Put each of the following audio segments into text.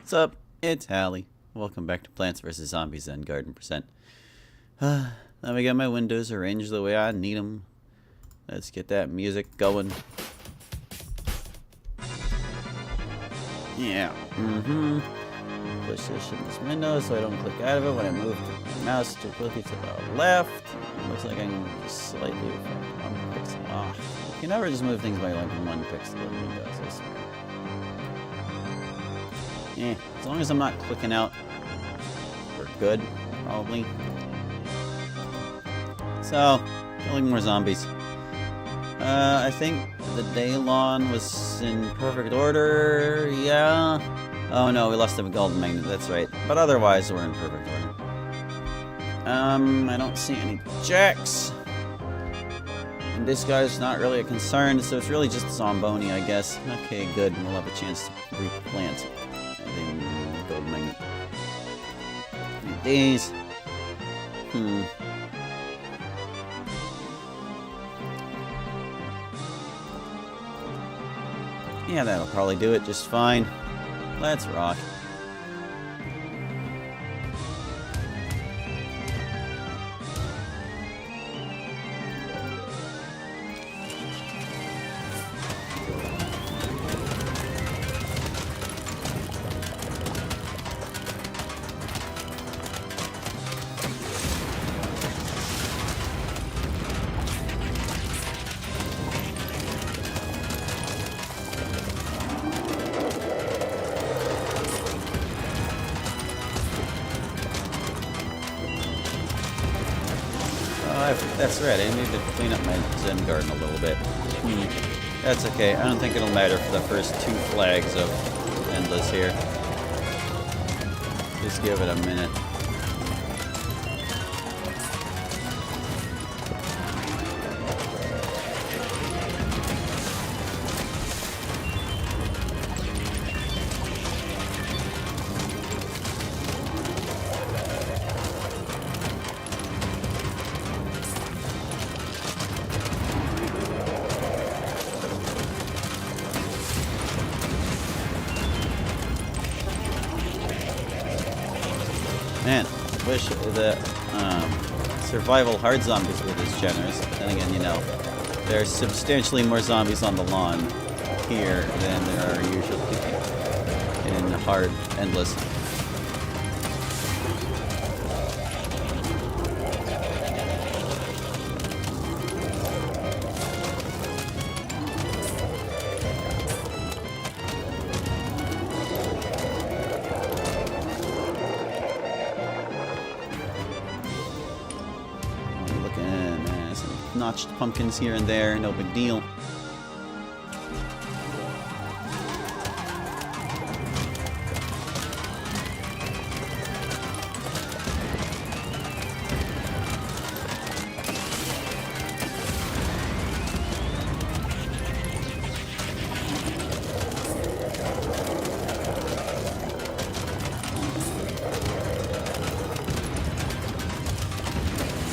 What's up? It's Hallie. Welcome back to Plants vs. Zombies and Garden Percent. Let me get my windows arranged the way I need them. Let's get that music going. Yeah. Position this window so I don't click out of it when I move the mouse too quickly to the left. Looks like I can move just slightly from 1 pixel. Ah, you can never just move things by like 1 pixel in Windows, I swear. As long as I'm not clicking out, we're good, probably. So, killing more zombies. I think the day lawn was in perfect order, yeah. Oh no, we lost the golden magnet, that's right. But otherwise, we're in perfect order. I don't see any jacks. And this guy's not really a concern, so it's really just Zomboni, I guess. Okay, good, we'll have a chance to replant. And then golden magnet. 3 days. Yeah, that'll probably do it just fine. Let's rock. That's right, I need to clean up my Zen garden a little bit. That's okay, I don't think it'll matter for the first 2 flags of Endless here. Just give it a minute. Man, I wish the survival hard zombies were this generous. Then again, you know, there are substantially more zombies on the lawn here than there are usually in hard endless. Notched pumpkins here and there, no big deal.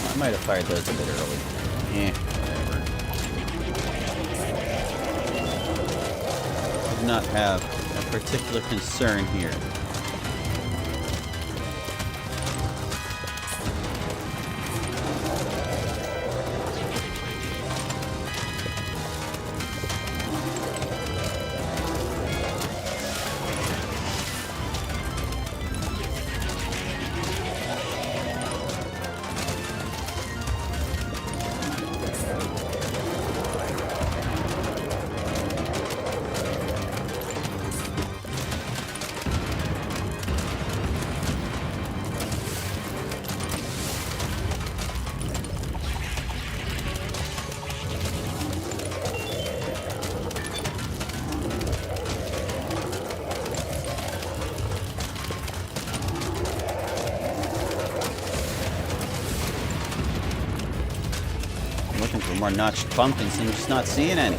I might have fired those a bit early. Whatever. I do not have a particular concern here. Looking for more notched pumpkins, and I'm just not seeing any.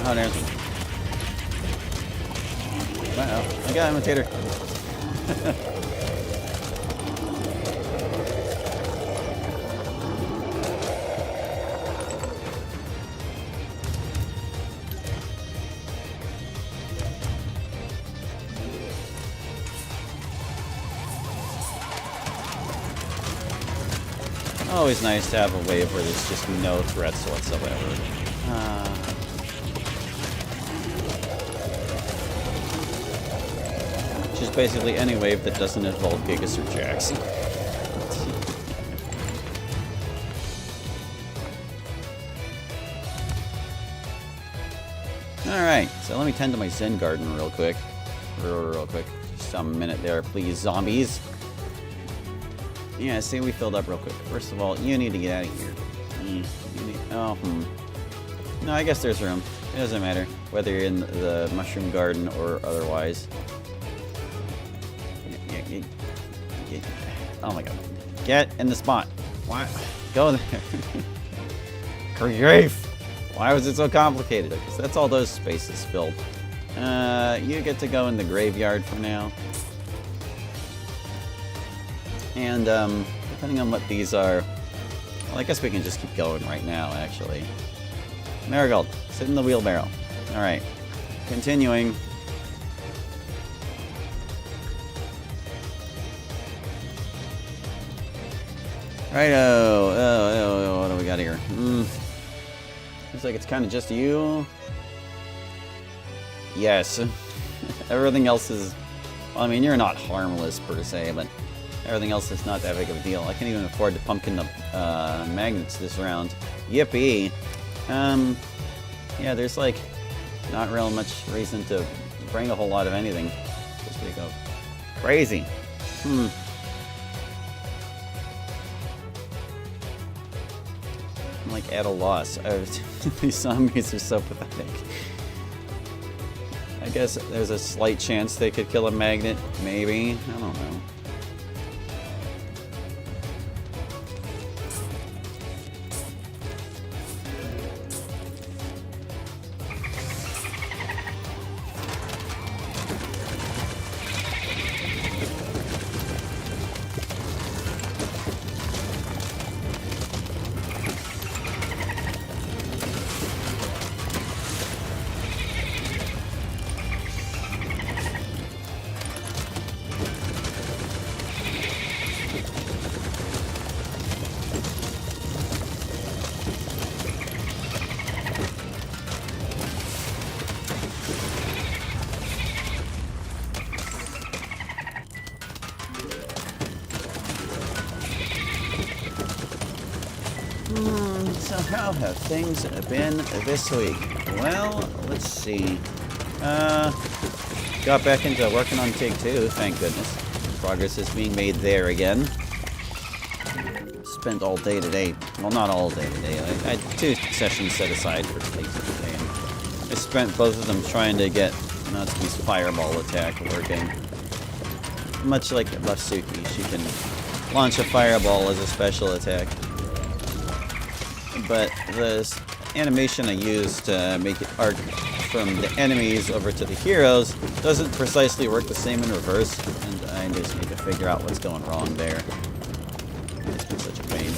Oh, there's one. Well, I got imitator. Always nice to have a wave where there's just no threats whatsoever. Which is basically any wave that doesn't involve Gigas or Jax. Alright, so let me tend to my Zen garden real quick. Real quick. Just a minute there, please, zombies. Yeah, see, we filled up real quick. First of all, you need to get out of here. No, I guess there's room. It doesn't matter whether you're in the mushroom garden or otherwise. Oh my god. Get in the spot. Why? Go there. Grief! Why was it so complicated? Because that's all those spaces filled. You get to go in the graveyard for now. And, depending on what these are... Well, I guess we can just keep going right now, actually. Marigold, sit in the wheelbarrow. Alright. Continuing. Righto. Oh, what do we got here? Looks like it's kind of just you. Yes. Everything else is... Well, I mean, you're not harmless, per se, but... Everything else is not that big of a deal. I can't even afford to pumpkin the magnets this round. Yippee! Yeah, there's like not real much reason to bring a whole lot of anything. Just we go crazy. I'm like at a loss. These zombies are so pathetic. I guess there's a slight chance they could kill a magnet. Maybe. I don't know. So how have things been this week? Well, let's see. Got back into working on Take-Two, thank goodness. Progress is being made there again. Spent all day today. Well, not all day today. I had 2 sessions set aside for Take-Two today. And I spent both of them trying to get Natsuki's fireball attack working. Much like Lefsuki, she can launch a fireball as a special attack. But the animation I used to make it arc from the enemies over to the heroes doesn't precisely work the same in reverse, and I just need to figure out what's going wrong there. It's been such a pain.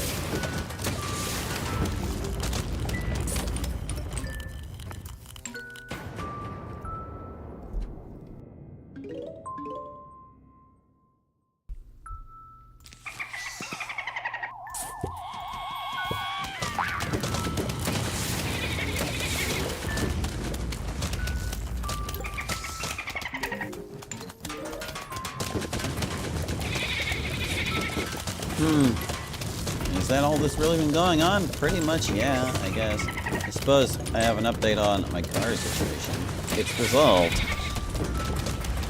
Is that all that's really been going on? Pretty much, yeah, I guess. I suppose I have an update on my car situation. It's resolved.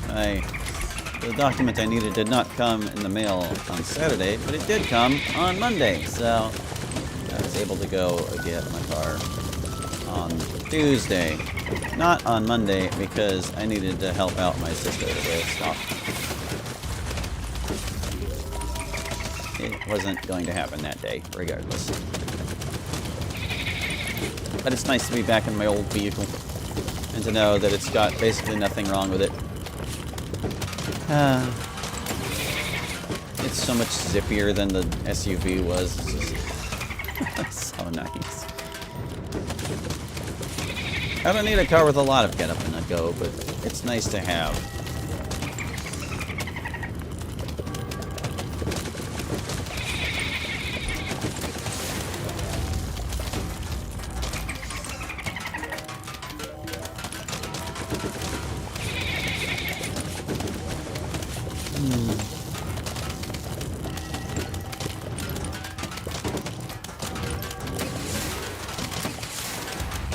The document I needed did not come in the mail on Saturday, but it did come on Monday, so I was able to go get my car on Tuesday. Not on Monday, because I needed to help out my sister with stuff. It wasn't going to happen that day, regardless. But it's nice to be back in my old vehicle and to know that it's got basically nothing wrong with it. It's so much zippier than the SUV was. It's so nice. I don't need a car with a lot of get up and a go, but it's nice to have.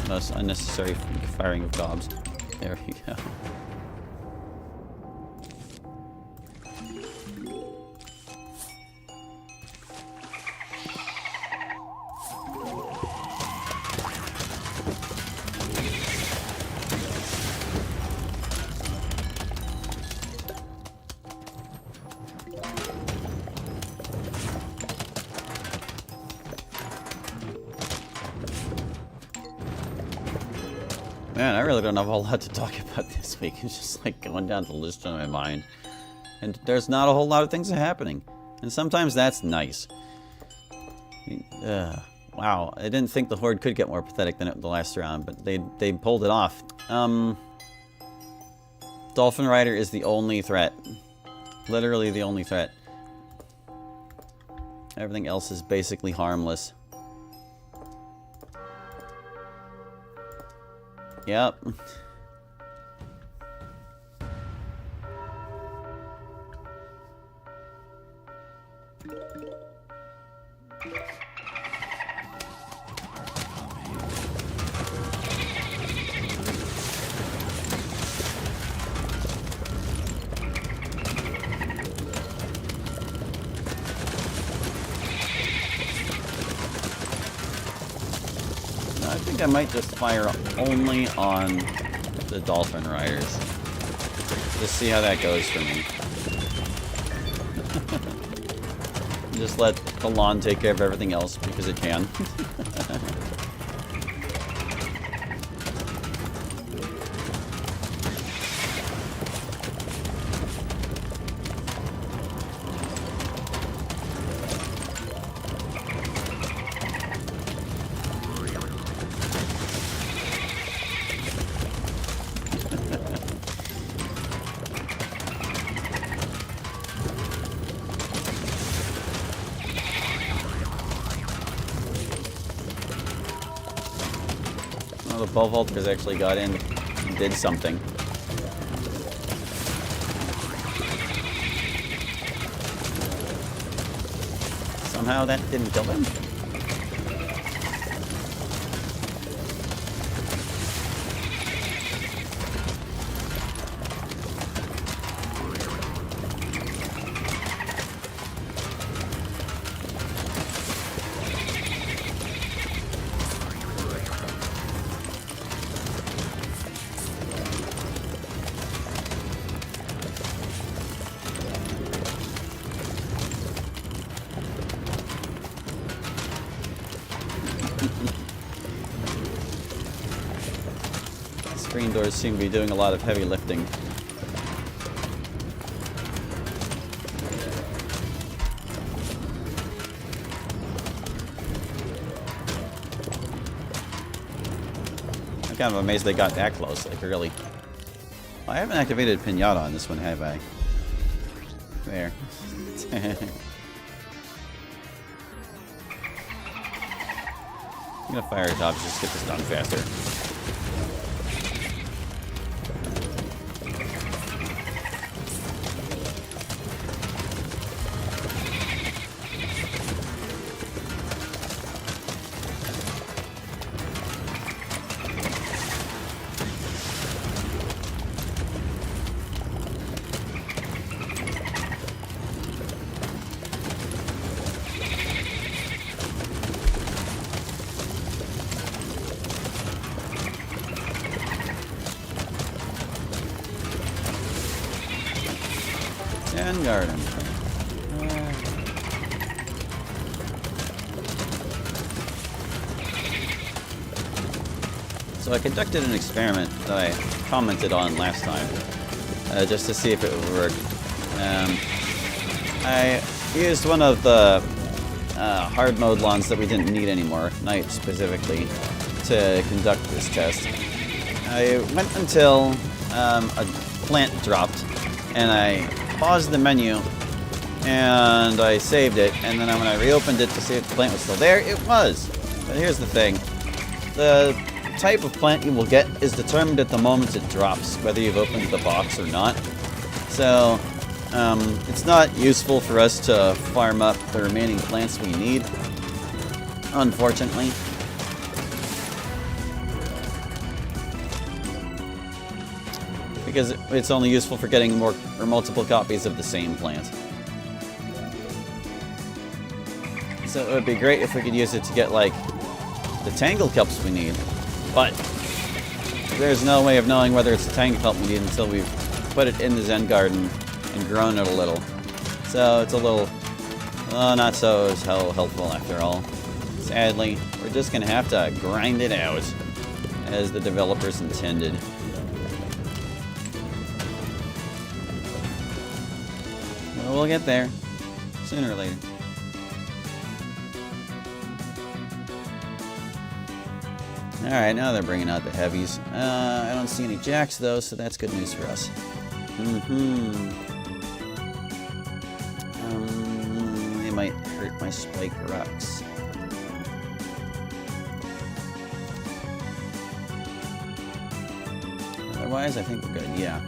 Less unnecessary firing of gobs. There we go. Man, I really don't have a whole lot to talk about this week. It's just like going down the list in my mind. And there's not a whole lot of things happening. And sometimes that's nice. Wow, I didn't think the Horde could get more pathetic than the last round, but they pulled it off. Dolphin Rider is the only threat. Literally the only threat. Everything else is basically harmless. Yep. I think I might just fire only on the Dolphin Riders. Just see how that goes for me. Just let the lawn take care of everything else because it can. The ball vaulters actually got in and did something. Somehow that didn't kill him. Screen doors seem to be doing a lot of heavy lifting. I'm kind of amazed they got that close, like really. Well, I haven't activated Pinata on this one, have I? There. I'm gonna fire it up just to get this done faster. And garden. So I conducted an experiment that I commented on last time, just to see if it would work. I used one of the hard mode lawns that we didn't need anymore, night specifically, to conduct this test. I went until a plant dropped, and I paused the menu, and I saved it, and then when I reopened it to see if the plant was still there, it was. But here's the thing. The type of plant you will get is determined at the moment it drops, whether you've opened the box or not. So, it's not useful for us to farm up the remaining plants we need, unfortunately. Because it's only useful for getting more or multiple copies of the same plant. So it would be great if we could use it to get, like, the Tangle Cups we need. But there's no way of knowing whether it's a Tangle Cup we need until we've put it in the Zen Garden and grown it a little. So it's a little, not so helpful after all. Sadly, we're just going to have to grind it out, as the developers intended. Well, we'll get there, sooner or later. Alright, now they're bringing out the heavies. I don't see any jacks, though, so that's good news for us. They might hurt my spike rocks. Otherwise, I think we're good, yeah.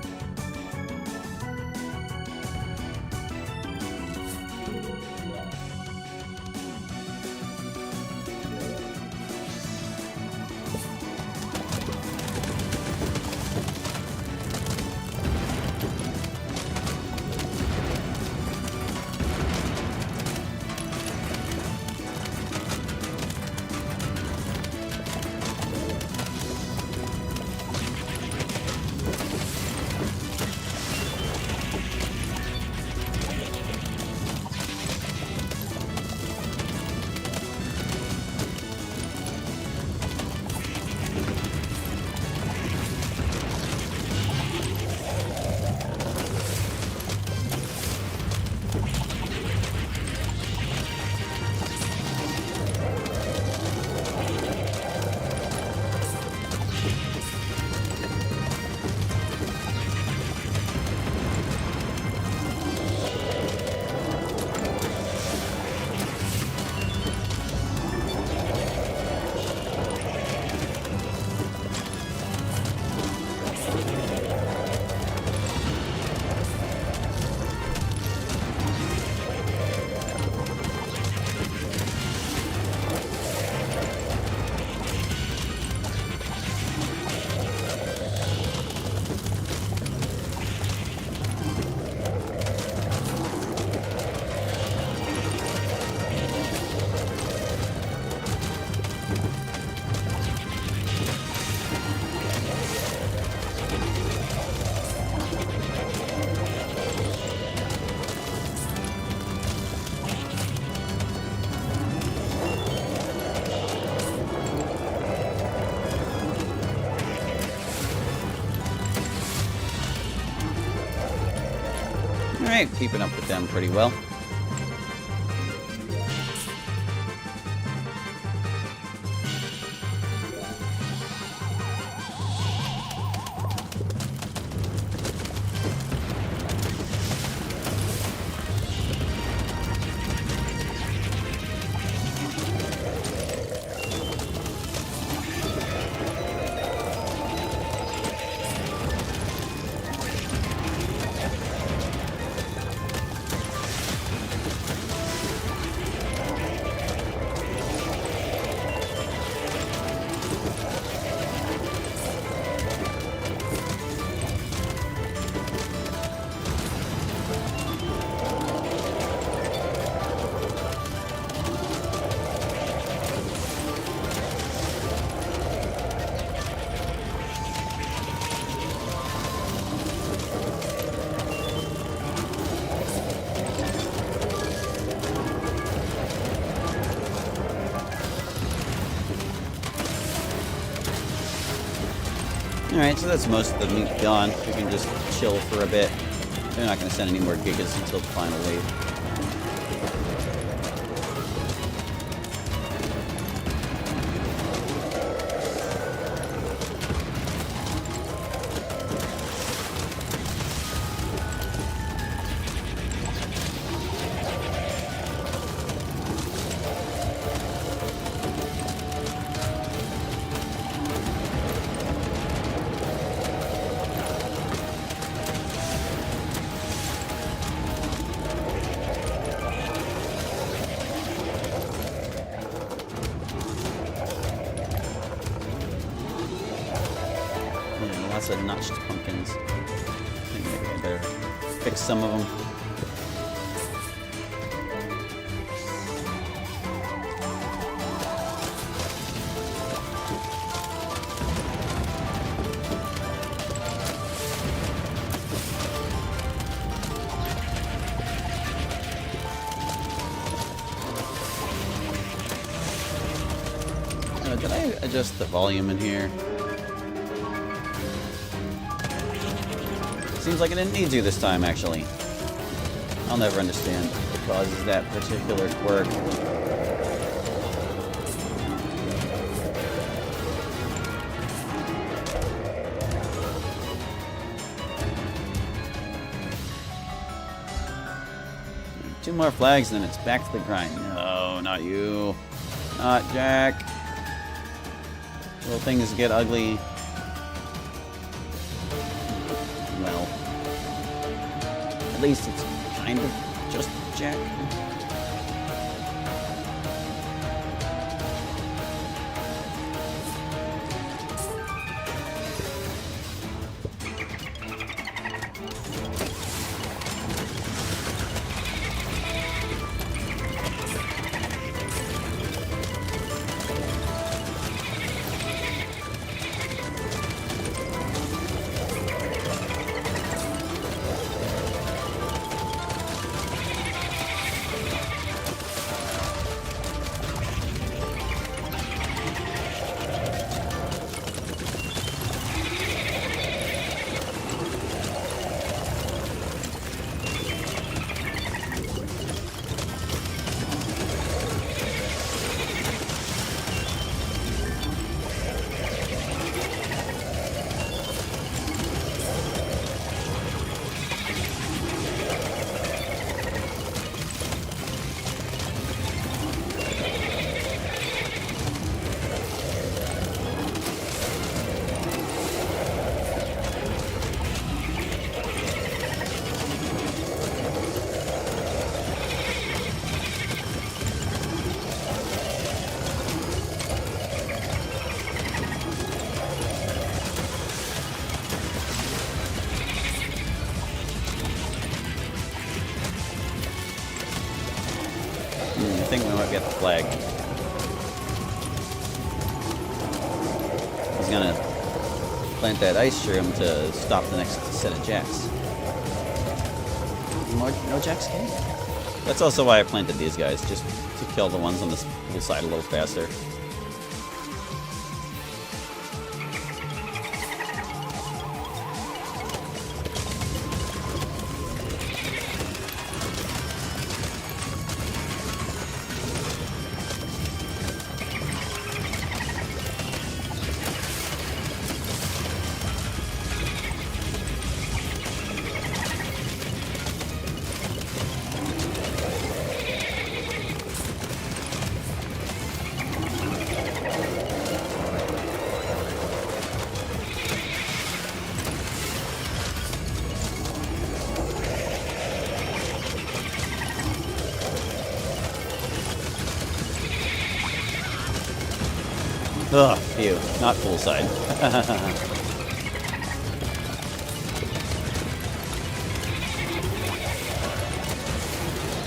Alright, keeping up with them pretty well. Alright, so that's most of the meat gone. We can just chill for a bit. They're not going to send any more gigas until the final wave. Lots of notched pumpkins. I think maybe I better fix some of them. Did I adjust the volume in here? Seems like I didn't need to this time, actually. I'll never understand what causes that particular quirk. Two more flags, and then it's back to the grind. No, not you. Not Jack. Little things get ugly. Well, at least it's kind of just Jack. I think we might get the flag. He's gonna plant that ice shroom to stop the next set of jacks. No jacks came. That's also why I planted these guys, just to kill the ones on this little side a little faster. Ugh, phew. Not full side.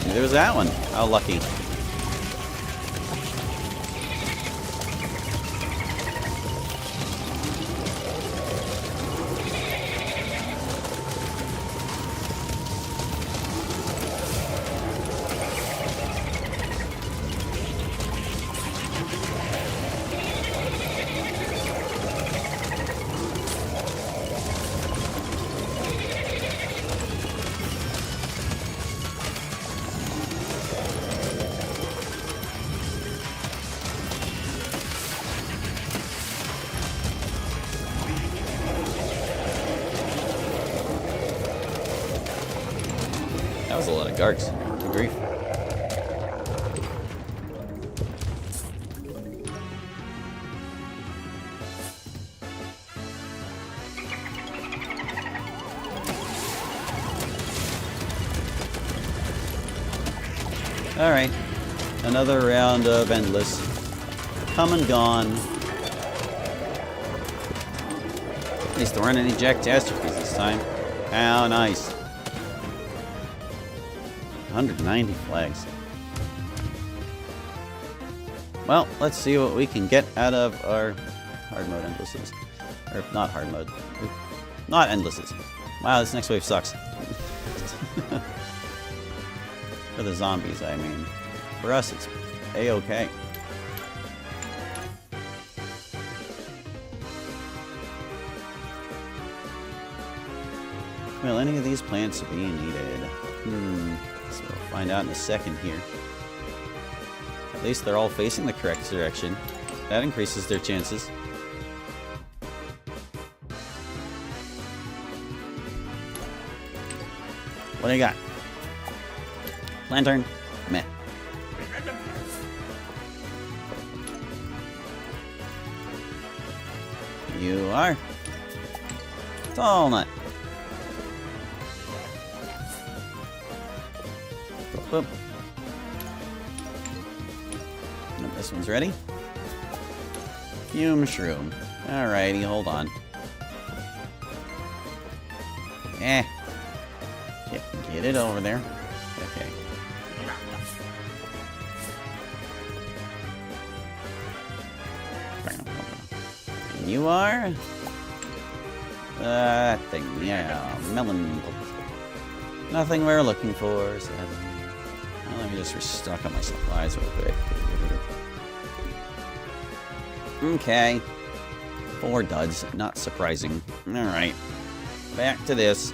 There was that one. How lucky. was a lot of Garks. Good grief. Alright. Another round of Endless. Come and gone. At least there weren't any Jack-tastrophes this time. How nice. 190 flags. Well, let's see what we can get out of our hard mode Endlesses. Or not hard mode. Not Endlesses. Wow, this next wave sucks. For the zombies, I mean. For us, it's A-okay. Will any of these plants be needed? So we'll find out in a second here. At least they're all facing the correct direction. That increases their chances. What do you got? Lantern? Meh. You are? Tall nut. Boop, boop. Nope, this one's ready. Fume shroom. Alrighty, hold on. Get it over there. Okay. And you are? That thing, yeah. Melon. Nothing we're looking for, sadly. Well, let me just restock on my supplies real quick. Okay. 4 duds, not surprising. Alright. Back to this.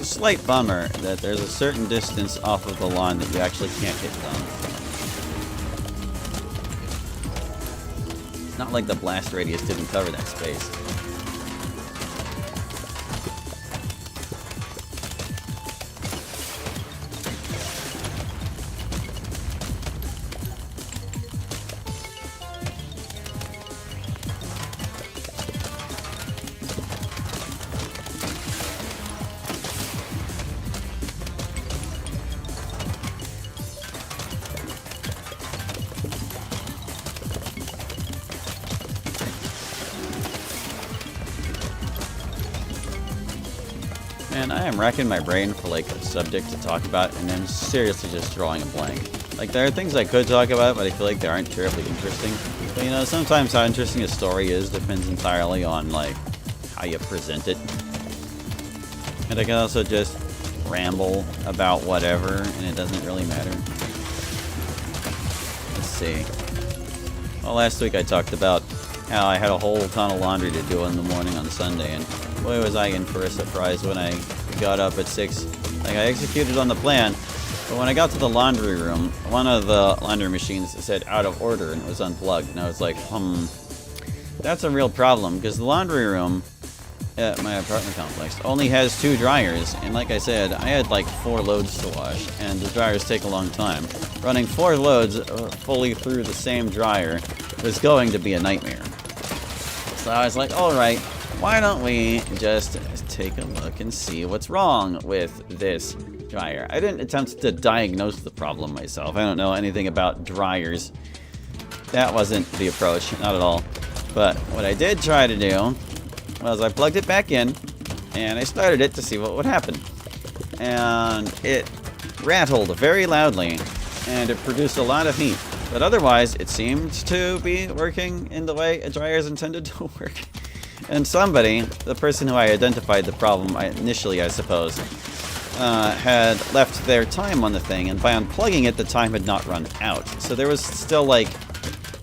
Slight bummer that there's a certain distance off of the lawn that you actually can't hit them. It's not like the blast radius didn't cover that space. Man, I am racking my brain for like a subject to talk about, and I'm seriously just drawing a blank. Like, there are things I could talk about, but I feel like they aren't terribly interesting. But you know, sometimes how interesting a story is depends entirely on, like, how you present it. And I can also just ramble about whatever, and it doesn't really matter. Let's see. Well, last week I talked about how I had a whole ton of laundry to do in the morning on Sunday, and boy was I in for a surprise when I got up at 6. Like, I executed on the plan, but when I got to the laundry room, one of the laundry machines said out of order and it was unplugged, and I was like, that's a real problem, because the laundry room at my apartment complex only has 2 dryers, and like I said, I had like 4 loads to wash, and the dryers take a long time. Running 4 loads fully through the same dryer was going to be a nightmare. So I was like, alright, why don't we just take a look and see what's wrong with this dryer. I didn't attempt to diagnose the problem myself. I don't know anything about dryers. That wasn't the approach, not at all. But what I did try to do was I plugged it back in, and I started it to see what would happen. And it rattled very loudly, and it produced a lot of heat. But otherwise, it seemed to be working in the way a dryer is intended to work. And somebody, the person who I identified the problem initially, I suppose, had left their time on the thing, and by unplugging it, the time had not run out. So there was still like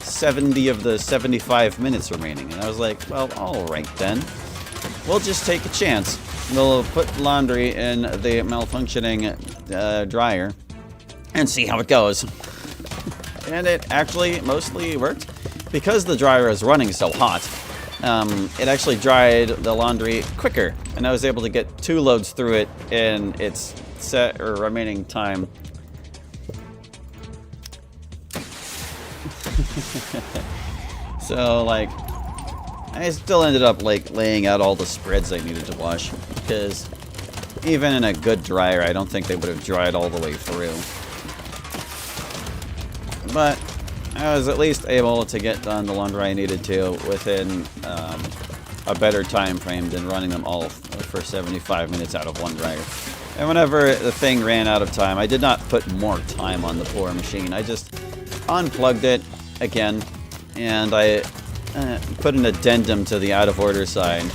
70 of the 75 minutes remaining, and I was like, well, alright then. We'll just take a chance. We'll put laundry in the malfunctioning dryer and see how it goes. And it actually mostly worked. Because the dryer is running so hot, it actually dried the laundry quicker, and I was able to get 2 loads through it in its set or remaining time. So, like, I still ended up, like, laying out all the spreads I needed to wash, because even in a good dryer, I don't think they would have dried all the way through. But I was at least able to get done the laundry I needed to within a better time frame than running them all for 75 minutes out of one dryer. And whenever the thing ran out of time, I did not put more time on the poor machine. I just unplugged it again, and I put an addendum to the out of order sign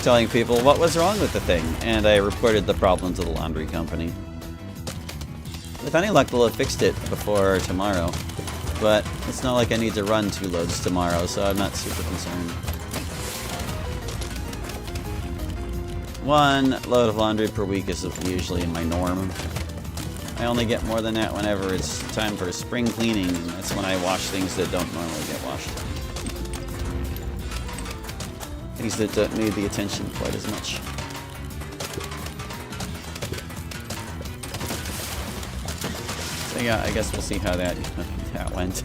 telling people what was wrong with the thing, and I reported the problem to the laundry company. With any luck, they'll have fixed it before tomorrow, but it's not like I need to run 2 loads tomorrow, so I'm not super concerned. 1 load of laundry per week is usually my norm. I only get more than that whenever it's time for spring cleaning, and that's when I wash things that don't normally get washed. Things that don't need the attention quite as much. So yeah, I guess we'll see how that went.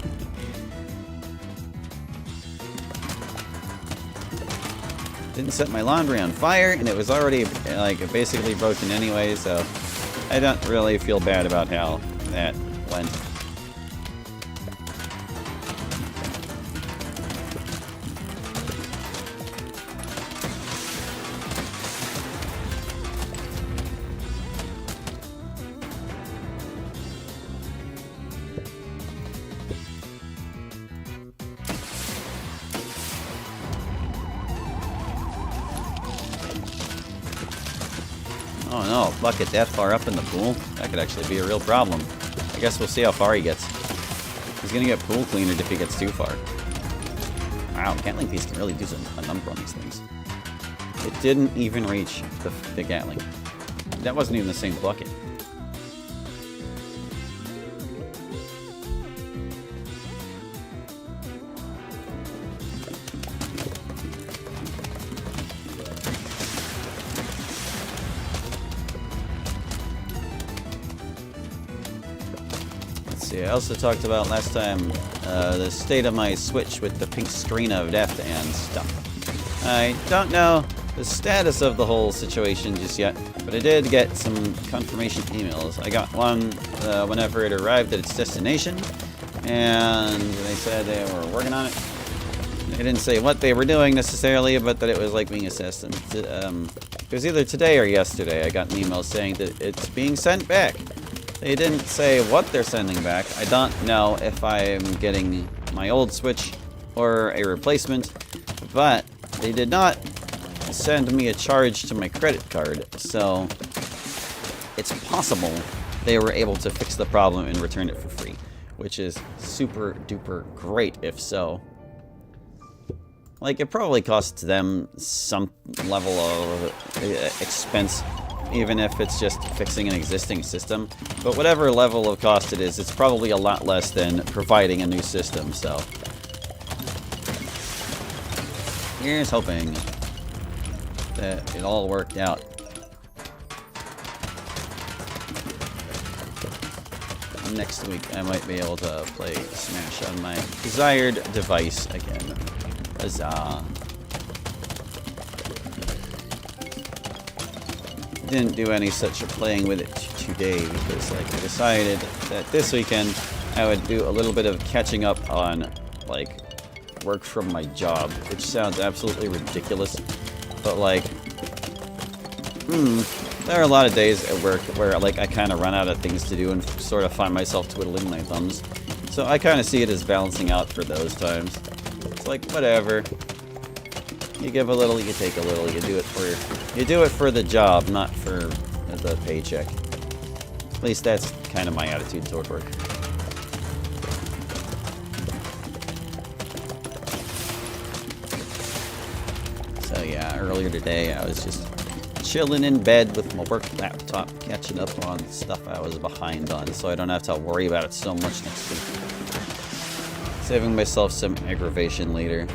Didn't set my laundry on fire, and it was already like basically broken anyway, so I don't really feel bad about how that went. Oh no, a bucket that far up in the pool? That could actually be a real problem. I guess we'll see how far he gets. He's gonna get pool cleanered if he gets too far. Wow, Gatling piece can really do a number on these things. It didn't even reach the Gatling. That wasn't even the same bucket. I also talked about last time the state of my Switch with the pink screen of death and stuff. I don't know the status of the whole situation just yet, but I did get some confirmation emails. I got one whenever it arrived at its destination, and they said they were working on it. They didn't say what they were doing necessarily, but that it was like being assessed. And it was either today or yesterday I got an email saying that it's being sent back. They didn't say what they're sending back. I don't know if I'm getting my old Switch or a replacement, but they did not send me a charge to my credit card, so it's possible they were able to fix the problem and return it for free, which is super duper great if so. Like, it probably costs them some level of expense, even if it's just fixing an existing system. But whatever level of cost it is, it's probably a lot less than providing a new system, so here's hoping. that it all worked out. Next week I might be able to play Smash on my desired device again. Huzzah. Didn't do any such playing with it today because like I decided that this weekend I would do a little bit of catching up on like work from my job, which sounds absolutely ridiculous, but like there are a lot of days at work where like I kind of run out of things to do and sort of find myself twiddling my thumbs. So I kind of see it as balancing out for those times. It's like whatever. You give a little, you take a little. You do it for the job, not for the paycheck. At least that's kind of my attitude toward work. So yeah, earlier today I was just chilling in bed with my work laptop, catching up on stuff I was behind on, so I don't have to worry about it so much next week. Saving myself some aggravation later.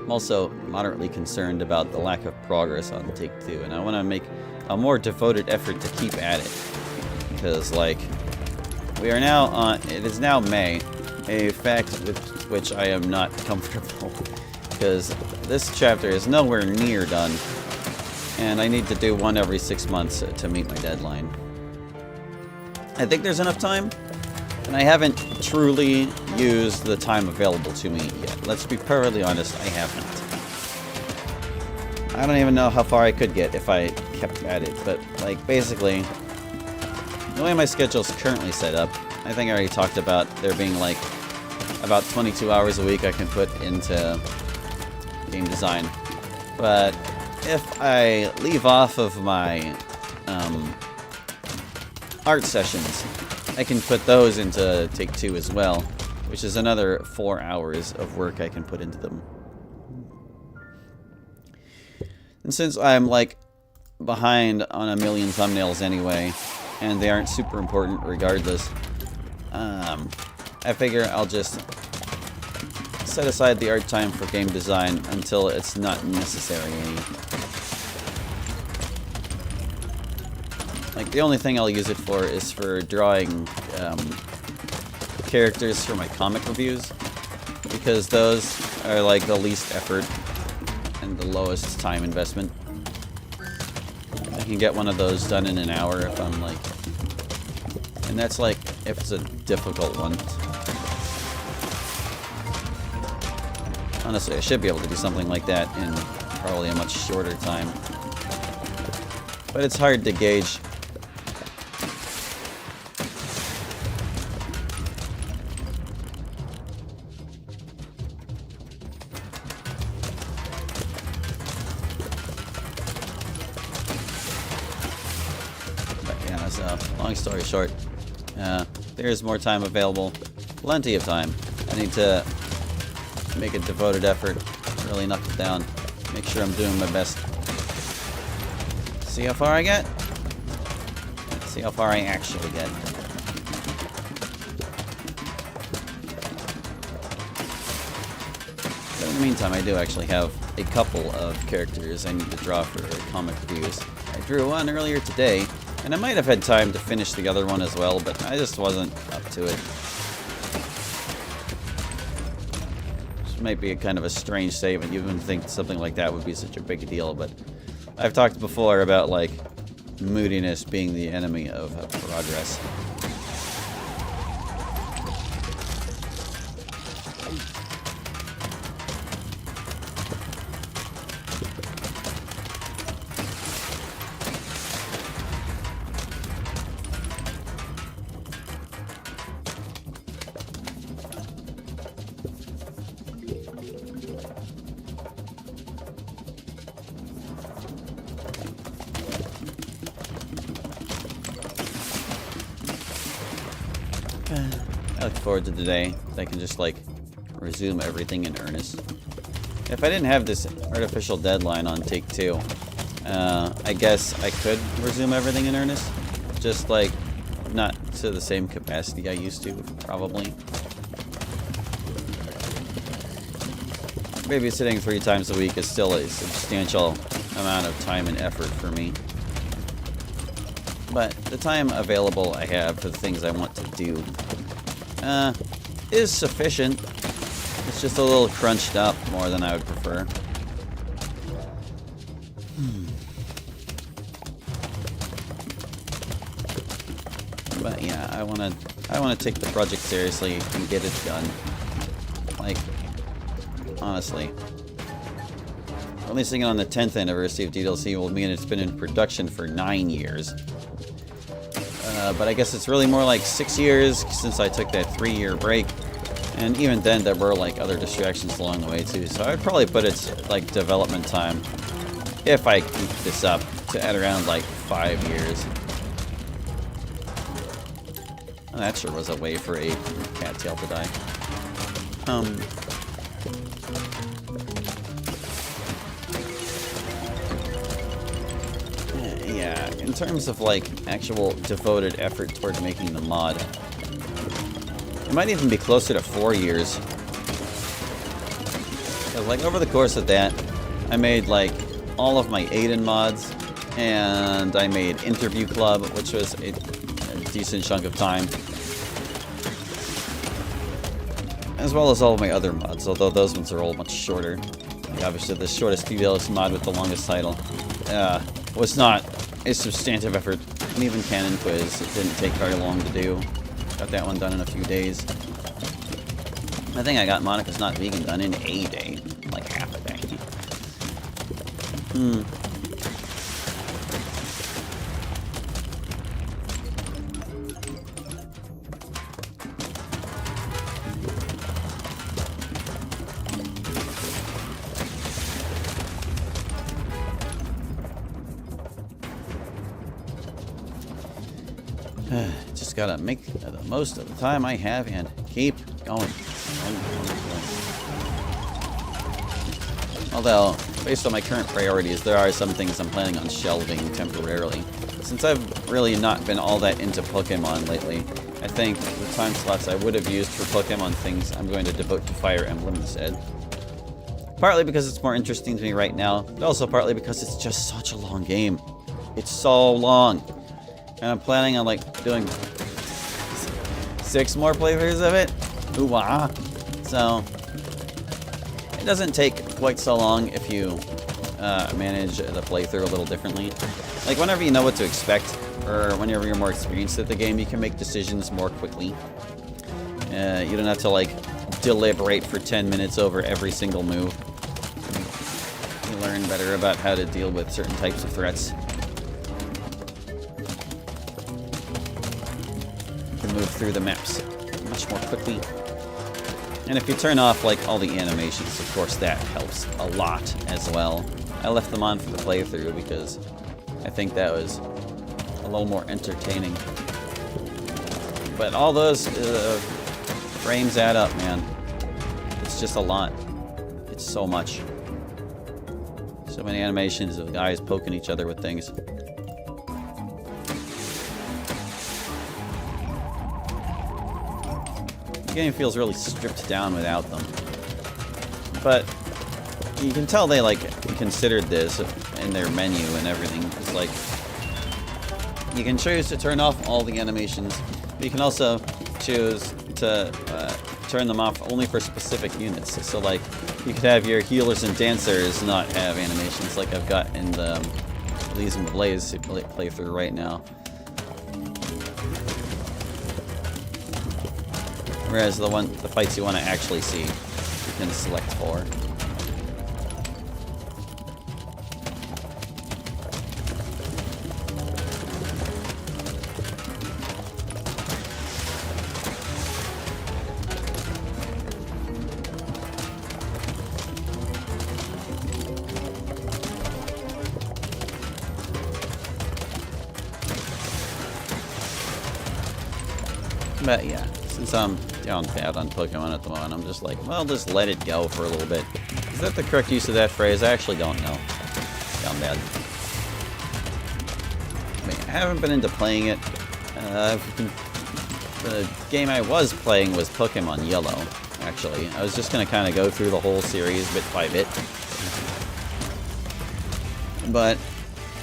I'm also moderately concerned about the lack of progress on Take-Two, and I want to make a more devoted effort to keep at it. Because, like, we are now on, it is now May, a fact with which I am not comfortable. Because this chapter is nowhere near done, and I need to do one every 6 months to meet my deadline. I think there's enough time, and I haven't truly used the time available to me yet. Let's be perfectly honest, I haven't. I don't even know how far I could get if I kept at it, but, like, basically, the way my schedule's currently set up, I think I already talked about there being, like, about 22 hours a week I can put into game design. But if I leave off of my art sessions, I can put those into Take-Two as well, which is another 4 hours of work I can put into them. And since I'm like behind on a million thumbnails anyway, and they aren't super important regardless, I figure I'll just set aside the art time for game design until it's not necessary anymore. Like, the only thing I'll use it for is for drawing characters for my comic reviews, because those are like the least effort and the lowest time investment. I can get one of those done in an hour if I'm like, and that's like if it's a difficult one. Honestly, I should be able to do something like that in probably a much shorter time, but it's hard to gauge. So, long story short, there's more time available. Plenty of time. I need to make a devoted effort, really knuckle down, make sure I'm doing my best. See how far I get? See how far I actually get. But in the meantime, I do actually have a couple of characters I need to draw for comic reviews. I drew one earlier today, and I might have had time to finish the other one as well, but I just wasn't up to it. This might be a kind of a strange statement. You wouldn't think something like that would be such a big deal, but I've talked before about, like, moodiness being the enemy of progress. look forward to the day that I can just, like, resume everything in earnest. If I didn't have this artificial deadline on take 2, I guess I could resume everything in earnest. Just, like, not to the same capacity I used to, probably. Babysitting 3 times a week is still a substantial amount of time and effort for me. But the time available I have for the things I want to do is sufficient. It's just a little crunched up more than I would prefer. But yeah, I wanna take the project seriously and get it done. Like, honestly. Releasing it on the 10th anniversary of DDLC will mean it's been in production for 9 years. But I guess it's really more like 6 years since I took that 3-year break. And even then, there were like other distractions along the way too. So I'd probably put its like development time, if I keep this up, to at around like 5 years. Oh, that sure was a way for a cattail to die. Yeah, in terms of like actual devoted effort toward making the mod, it might even be closer to 4 years. Because like over the course of that, I made like all of my Aiden mods, and I made Interview Club, which was a decent chunk of time, as well as all of my other mods, although those ones are all much shorter. Like obviously the shortest DDLC mod with the longest title was not a substantive effort. And even Canon Quiz, it didn't take very long to do. Got that one done in a few days. I think I got Monica's Not Vegan done in a day. Like half a day. Just gotta make the most of the time I have and keep going. Although, based on my current priorities, there are some things I'm planning on shelving temporarily. Since I've really not been all that into Pokemon lately, I think the time slots I would have used for Pokemon things I'm going to devote to Fire Emblem instead. Partly because it's more interesting to me right now, but also partly because it's just such a long game. It's so long. And I'm planning on like doing 6 more playthroughs of it. Ooh-wah. So it doesn't take quite so long if you manage the playthrough a little differently. Like whenever you know what to expect, or whenever you're more experienced at the game, you can make decisions more quickly. You don't have to like deliberate for 10 minutes over every single move. You learn better about how to deal with certain types of threats. Move through the maps much more quickly. And if you turn off like all the animations, of course that helps a lot as well. I left them on for the playthrough because I think that was a little more entertaining. But all those frames add up, man. It's just a lot. It's so much. So many animations of guys poking each other with things. The game feels really stripped down without them. But you can tell they like considered this in their menu and everything. It's like you can choose to turn off all the animations, but you can also choose to turn them off only for specific units. So like you could have your healers and dancers not have animations like I've got in the Elysium Blaze playthrough right now. Whereas the fights you want to actually see, you can select for. But yeah, since I'm down bad on Pokemon at the moment. I'm just like, well, just let it go for a little bit. Is that the correct use of that phrase? I actually don't know. Down bad. I mean, I haven't been into playing it. The game I was playing was Pokemon Yellow, actually. I was just going to kind of go through the whole series bit by bit. But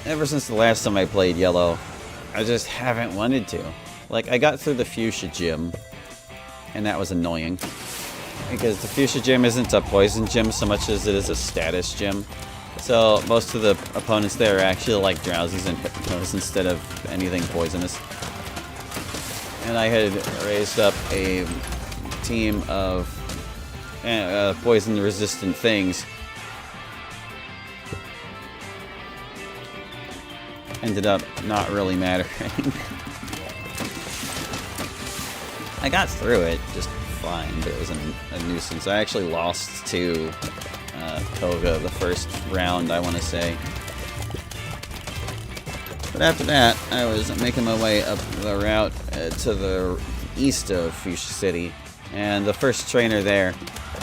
ever since the last time I played Yellow, I just haven't wanted to. Like, I got through the Fuchsia Gym, and that was annoying. Because the Fuchsia Gym isn't a poison gym so much as it is a status gym. So most of the opponents there are actually like Drowsies and Hypnos instead of anything poisonous. And I had raised up a team of poison-resistant things. Ended up not really mattering. I got through it just fine, but it was a nuisance. I actually lost to Koga the first round, I want to say. But after that, I was making my way up the route to the east of Fuchsia City, and the first trainer there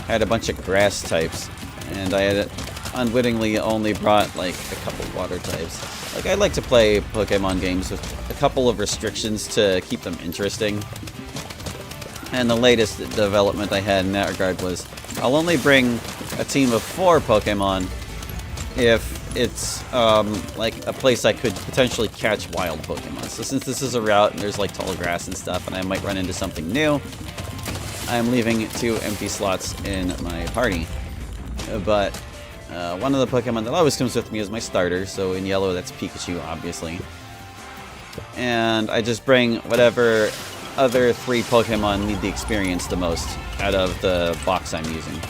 had a bunch of grass types, and I had unwittingly only brought like a couple water types. Like, I like to play Pokemon games with a couple of restrictions to keep them interesting. And the latest development I had in that regard was I'll only bring a team of 4 Pokemon if it's like a place I could potentially catch wild Pokemon. So since this is a route and there's like tall grass and stuff and I might run into something new, I'm leaving 2 empty slots in my party. But one of the Pokemon that always comes with me is my starter, so in Yellow that's Pikachu, obviously. And I just bring whatever other 3 Pokemon need the experience the most out of the box I'm using.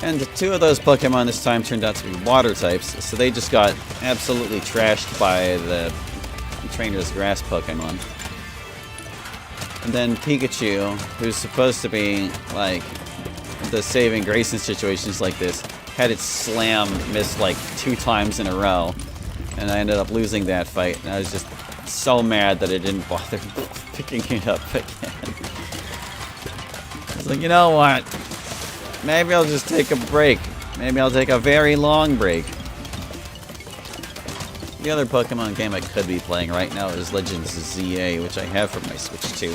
And 2 of those Pokemon this time turned out to be water types, so they just got absolutely trashed by the trainer's grass Pokemon. And then Pikachu, who's supposed to be like the saving grace in situations like this, had its slam missed like 2 times in a row, and I ended up losing that fight, and I was just so mad that I didn't bother picking it up again. I was like, you know what? Maybe I'll just take a break. Maybe I'll take a very long break. The other Pokemon game I could be playing right now is Legends ZA, which I have for my Switch too.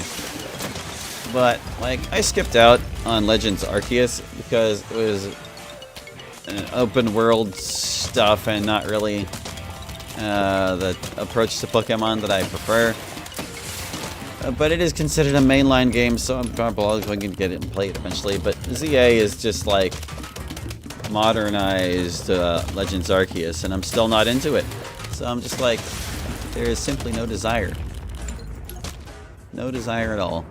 But, like, I skipped out on Legends Arceus because it was an open world stuff and not really the approach to Pokemon that I prefer. But it is considered a mainline game, so I'm probably going to get it and play it eventually. But ZA is just like modernized Legends Arceus, and I'm still not into it. So I'm just like, there is simply no desire. No desire at all.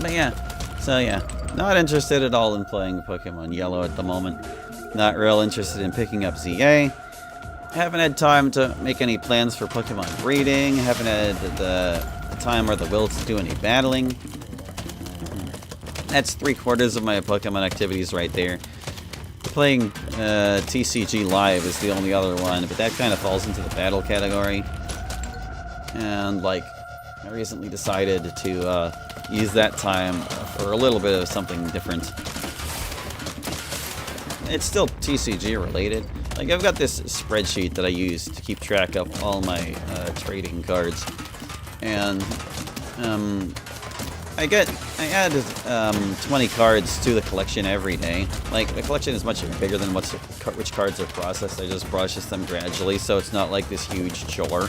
But yeah, so yeah, not interested at all in playing Pokemon Yellow at the moment. Not real interested in picking up ZA. Haven't had time to make any plans for Pokemon breeding. Haven't had the time or the will to do any battling. That's 3/4 of my Pokemon activities right there. Playing TCG Live is the only other one, but that kind of falls into the battle category. And like, I recently decided to use that time for a little bit of something different. It's still TCG related. Like, I've got this spreadsheet that I use to keep track of all my trading cards, and I add 20 cards to the collection every day. Like, the collection is much bigger than which cards are processed. I just process them gradually, so it's not like this huge chore.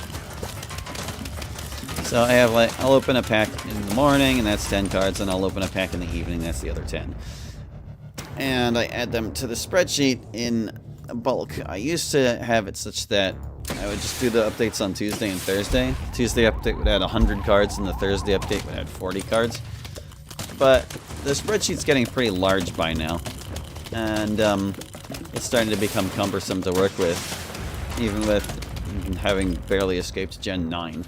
So I have, like, I'll open a pack in the morning, and that's 10 cards, and I'll open a pack in the evening, that's the other 10. And I add them to the spreadsheet in bulk. I used to have it such that I would just do the updates on Tuesday and Thursday. Tuesday update would add 100 cards, and the Thursday update would add 40 cards. But the spreadsheet's getting pretty large by now, and it's starting to become cumbersome to work with, even with having barely escaped Gen 9.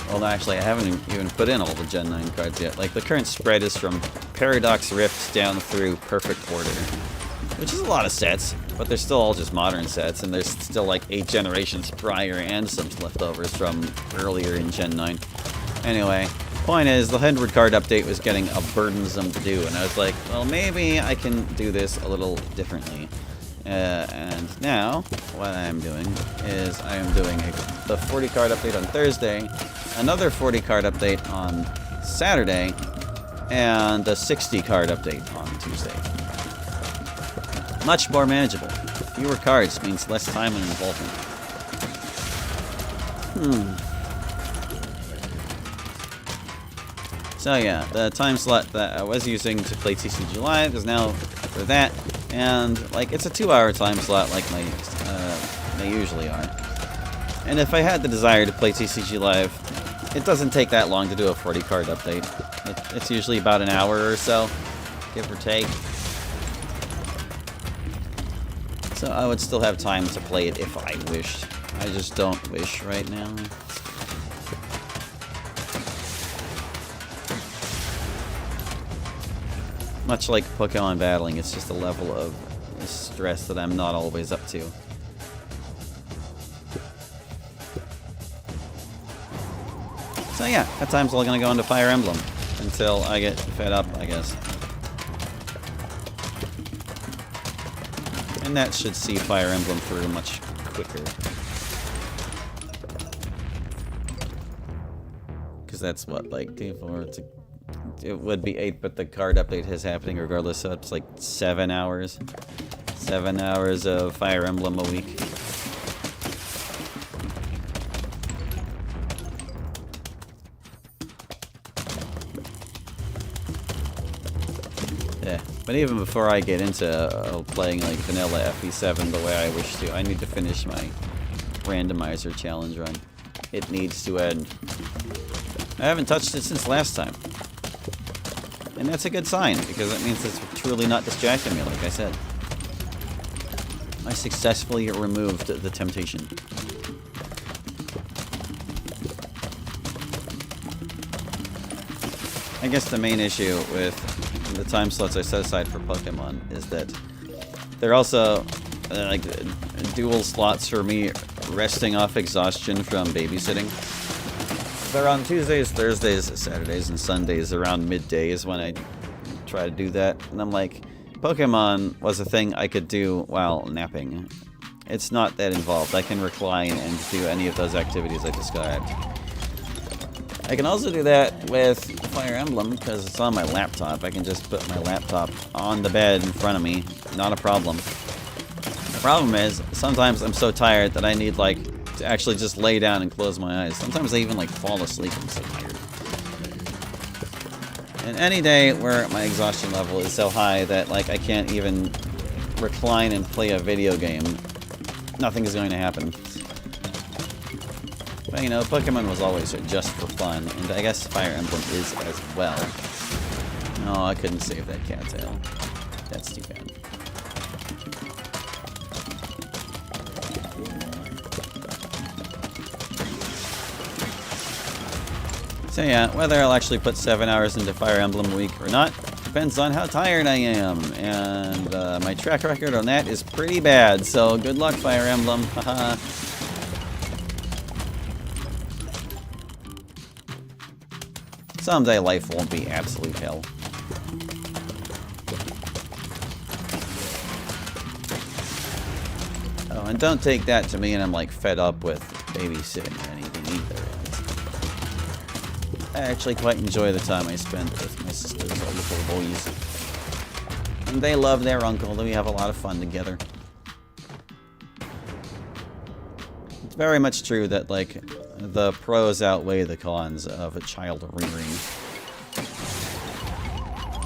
Well, actually, I haven't even put in all the Gen 9 cards yet. Like, the current spread is from Paradox Rift down through Perfect Order, which is a lot of sets, but they're still all just modern sets, and there's still like 8 generations prior and some leftovers from earlier in Gen 9. Anyway, point is, the 100 card update was getting a burdensome to do, and I was like, well, maybe I can do this a little differently. And now, what I am doing is I am doing the 40 card update on Thursday, another 40 card update on Saturday, and a 60 card update on Tuesday. Much more manageable. Fewer cards means less time and involvement. So yeah, the time slot that I was using to play TCG Live is now for that, and like it's a 2-hour time slot like they usually are. And if I had the desire to play TCG Live, it doesn't take that long to do a 40 card update. It's usually about an hour or so, give or take. So I would still have time to play it if I wished. I just don't wish right now. Much like Pokemon battling, it's just a level of stress that I'm not always up to. So yeah, that time's all gonna go into Fire Emblem until I get fed up, I guess. And that should see Fire Emblem through much quicker. Because that's what, like, D4, it would be 8, but the card update is happening regardless, so it's like 7 hours. 7 hours of Fire Emblem a week. Yeah, but even before I get into playing like vanilla FE7 the way I wish to, I need to finish my randomizer challenge run. It needs to end. I haven't touched it since last time. And that's a good sign, because that means it's truly not distracting me, like I said. I successfully removed the temptation. I guess the main issue with the time slots I set aside for Pokemon is that they're also like dual slots for me resting off exhaustion from babysitting. They're on Tuesdays, Thursdays, Saturdays, and Sundays around midday is when I try to do that. And I'm like, Pokemon was a thing I could do while napping. It's not that involved. I can recline and do any of those activities I described. I can also do that with Fire Emblem because it's on my laptop. I can just put my laptop on the bed in front of me. Not a problem. The problem is, sometimes I'm so tired that I need, like, to actually just lay down and close my eyes. Sometimes I even, like, fall asleep. I'm so tired. And any day where my exhaustion level is so high that, like, I can't even recline and play a video game, nothing is going to happen. But, you know, Pokemon was always just for fun, and I guess Fire Emblem is as well. No, I couldn't save that cattail. That's too bad. So yeah, whether I'll actually put 7 hours into Fire Emblem a week or not depends on how tired I am, and my track record on that is pretty bad, so good luck, Fire Emblem. Haha. Someday life won't be absolute hell. Oh, and don't take that to mean I'm like fed up with babysitting or anything either. I actually quite enjoy the time I spend with my sisters, our little boys. And they love their uncle, and we have a lot of fun together. It's very much true that, like, the pros outweigh the cons of a child rearing.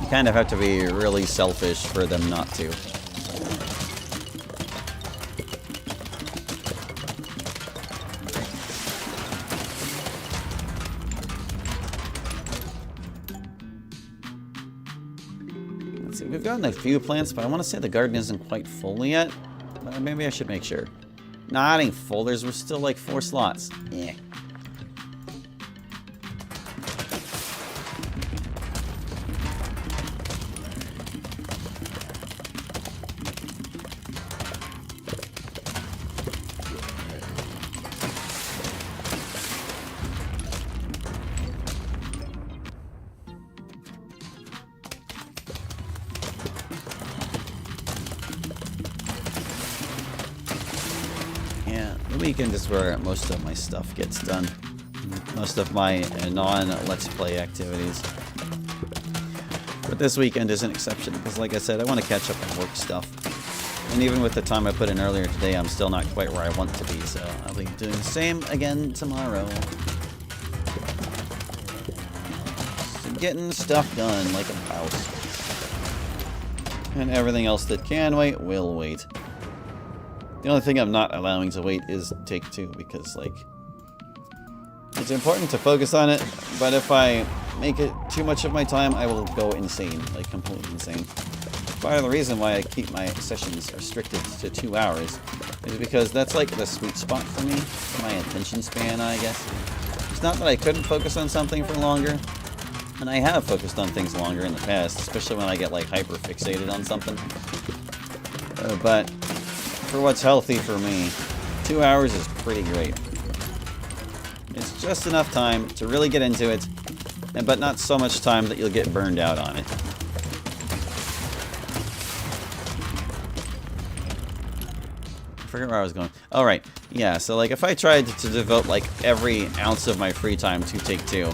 You kind of have to be really selfish for them not to. Let's see, we've gotten a few plants, but I want to say the garden isn't quite full yet. Maybe I should make sure. Nah, it ain't full. There's still like 4 slots. Yeah. Yeah, the weekend is where most of my stuff gets done. Most of my non-Let's Play activities. But this weekend is an exception, because like I said, I want to catch up on work stuff. And even with the time I put in earlier today, I'm still not quite where I want to be, so I'll be doing the same again tomorrow. So getting stuff done like a mouse. And everything else that can wait will wait. The only thing I'm not allowing to wait is Take-Two, because, like, it's important to focus on it, but if I make it too much of my time, I will go insane, like, completely insane. Part of the reason why I keep my sessions restricted to 2 hours is because that's, like, the sweet spot for me, my attention span, I guess. It's not that I couldn't focus on something for longer, and I have focused on things longer in the past, especially when I get, like, hyper-fixated on something. But for what's healthy for me, 2 hours is pretty great. It's just enough time to really get into it, but not so much time that you'll get burned out on it. I forget where I was going. Oh, right. Yeah, so like if I tried to devote like every ounce of my free time to Take-Two,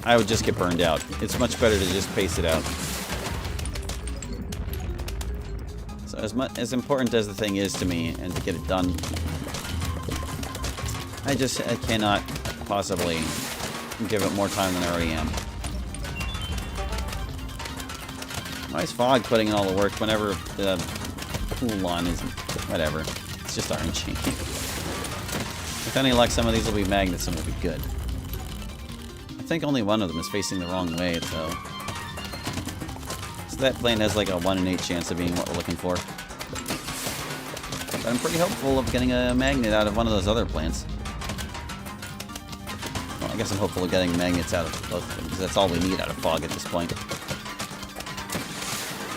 I would just get burned out. It's much better to just pace it out. So as important as the thing is to me, and to get it done, I cannot possibly give it more time than I already am. Why is Fog putting in all the work whenever the Coolon isn't? Whatever. It's just RNG. With any luck, some of these will be magnets and will be good. I think only one of them is facing the wrong way, though. So that plane has like a 1 in 8 chance of being what we're looking for. But I'm pretty hopeful of getting a magnet out of one of those other plants. Well, I guess I'm hopeful of getting magnets out of both of them, because that's all we need out of Fog at this point.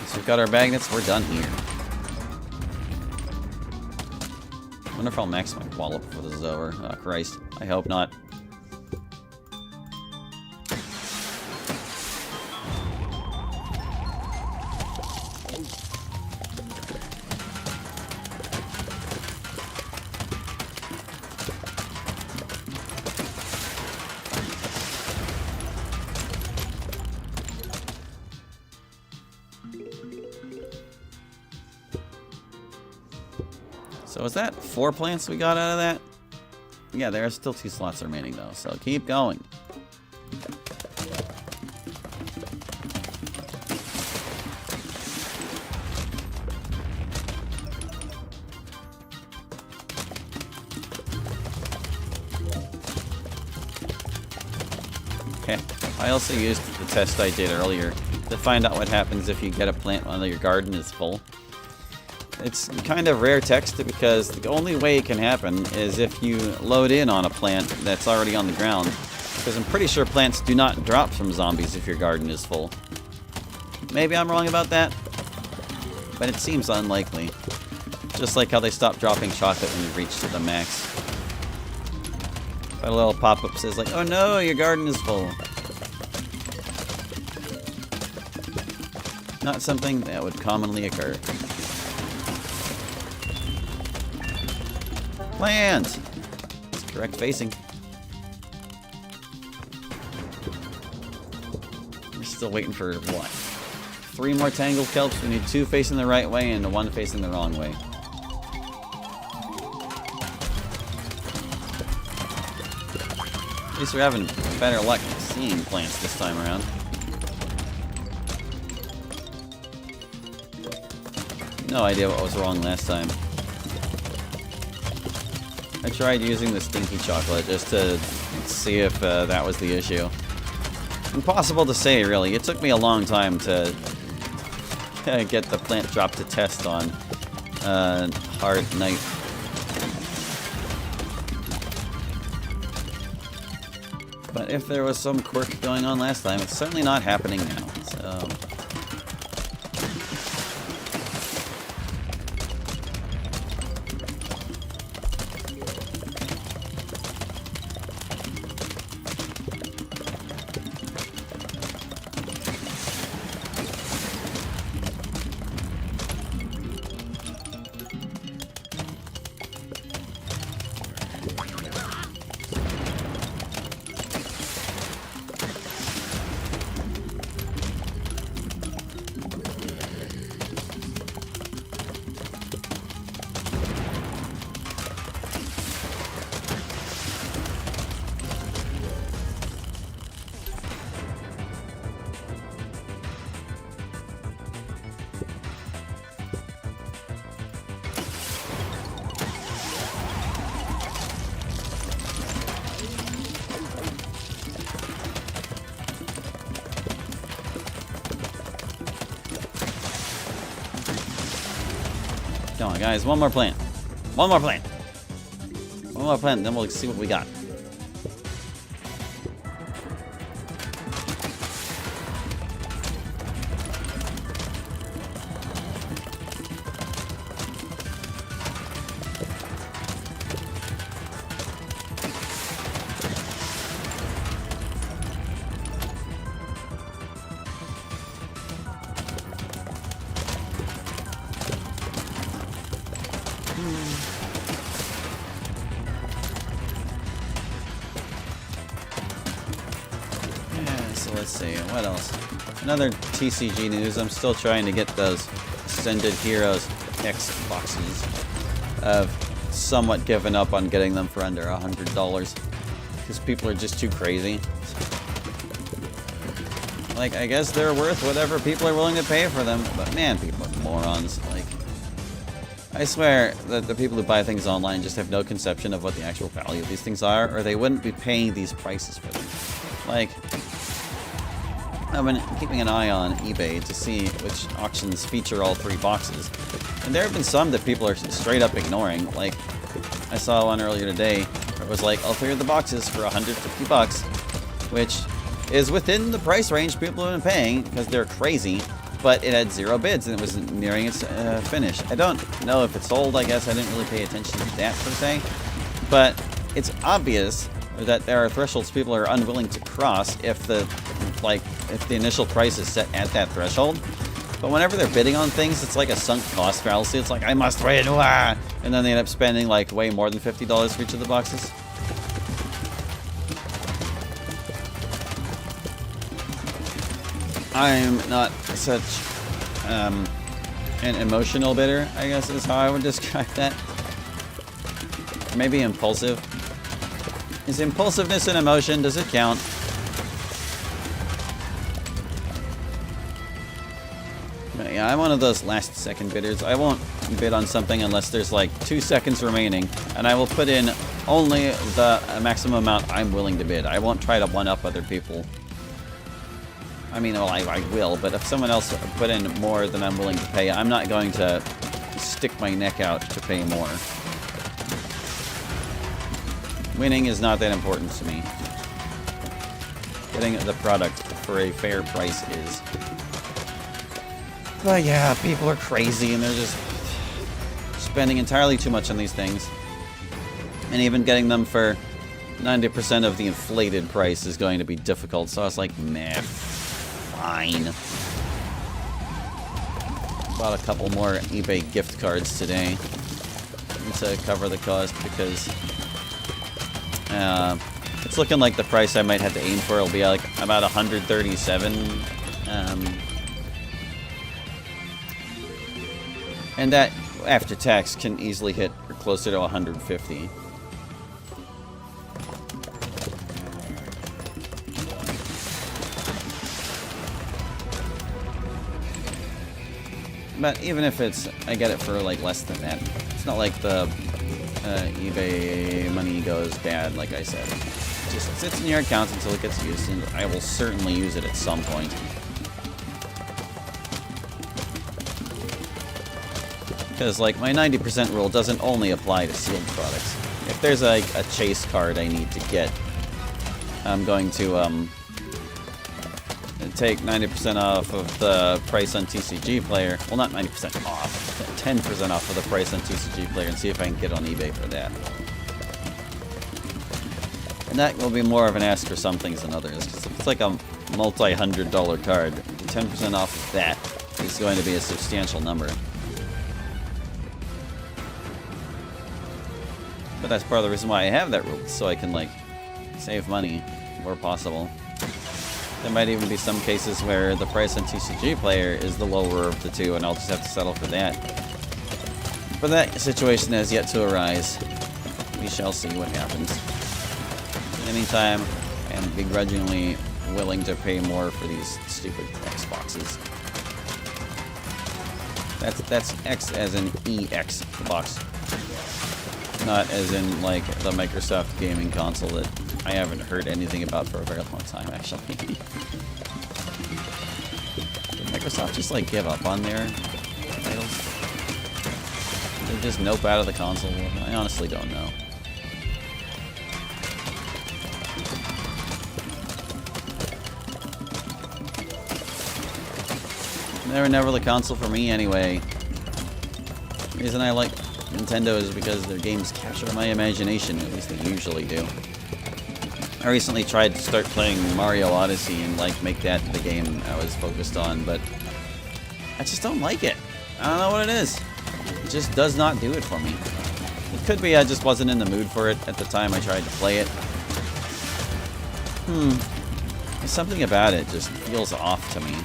So we've got our magnets, we're done here. I wonder if I'll max my wall up before this is over. Oh, Christ. I hope not. So is that 4 plants we got out of that? Yeah, there are still 2 slots remaining though, so keep going. Okay, I also used the test I did earlier to find out what happens if you get a plant while your garden is full. It's kind of rare text because the only way it can happen is if you load in on a plant that's already on the ground. Because I'm pretty sure plants do not drop from zombies if your garden is full. Maybe I'm wrong about that, but it seems unlikely. Just like how they stop dropping chocolate when you reach to the max. That little pop-up says like, oh no, your garden is full. Not something that would commonly occur. Plant! It's correct facing. We're still waiting for what? 3 more tangled kelps. We need 2 facing the right way and 1 facing the wrong way. At least we're having better luck seeing plants this time around. No idea what was wrong last time. I tried using the stinky chocolate just to see if that was the issue. Impossible to say, really. It took me a long time to get the plant drop to test on hard night. But if there was some quirk going on last time, it's certainly not happening now. So come on, guys. One more plant. One more plant. One more plant, then we'll see what we got. Yeah, so let's see, what else? Another TCG news. I'm still trying to get those Ascended Heroes X boxes. I've somewhat given up on getting them for under $100 because people are just too crazy. Like, I guess they're worth whatever people are willing to pay for them, but man, people are morons. Like, I swear that the people who buy things online just have no conception of what the actual value of these things are, or they wouldn't be paying these prices for them. Like, I've been keeping an eye on eBay to see which auctions feature all three boxes, and there have been some that people are straight up ignoring. Like, I saw one earlier today where it was like, all three of the boxes for $150, which is within the price range people have been paying because they're crazy, but it had 0 bids and it was nearing its finish. I don't know if it's sold. I guess I didn't really pay attention to that per se, but it's obvious that there are thresholds people are unwilling to cross if the initial price is set at that threshold. But whenever they're bidding on things, it's like a sunk cost fallacy. It's like, I must win, wah! And then they end up spending like way more than $50 for each of the boxes. I'm not such an emotional bidder, I guess is how I would describe that. Or maybe impulsive. Is impulsiveness an emotion? Does it count? But yeah, I'm one of those last second bidders. I won't bid on something unless there's like 2 seconds remaining, and I will put in only the maximum amount I'm willing to bid. I won't try to one-up other people. I mean, well, I will, but if someone else put in more than I'm willing to pay, I'm not going to stick my neck out to pay more. Winning is not that important to me. Getting the product for a fair price is. But yeah, people are crazy and they're just spending entirely too much on these things. And even getting them for 90% of the inflated price is going to be difficult, so I was like, meh. Fine. Bought a couple more eBay gift cards today to cover the cost because it's looking like the price I might have to aim for will be like about $137. And that after tax can easily hit closer to $150. But even if I get it for like less than that, it's not like the eBay money goes bad, like I said. It just sits in your account until it gets used, and I will certainly use it at some point. Because like my 90% rule doesn't only apply to sealed products. If there's a chase card I need to get, I'm going to take 90% off of the price on TCG Player. Well, not 90% off, 10% off of the price on TCG Player, and see if I can get on eBay for that. And that will be more of an ask for some things than others, because if it's like a multi-$100 card, 10% off of that is going to be a substantial number. But that's part of the reason why I have that rule, so I can, like, save money where possible. There might even be some cases where the price on TCG Player is the lower of the two, and I'll just have to settle for that. But that situation has yet to arise. We shall see what happens. In the meantime, I am begrudgingly willing to pay more for these stupid Xboxes. That's X as in EX box. Not as in, like, the Microsoft gaming console that I haven't heard anything about for a very long time, actually. Did Microsoft just, like, give up on their titles? Did they just nope out of the console? I honestly don't know. They were never the console for me anyway. The reason I like Nintendo is because their games capture my imagination, at least they usually do. I recently tried to start playing Mario Odyssey and, like, make that the game I was focused on, but I just don't like it. I don't know what it is. It just does not do it for me. It could be I just wasn't in the mood for it at the time I tried to play it. There's something about it just feels off to me.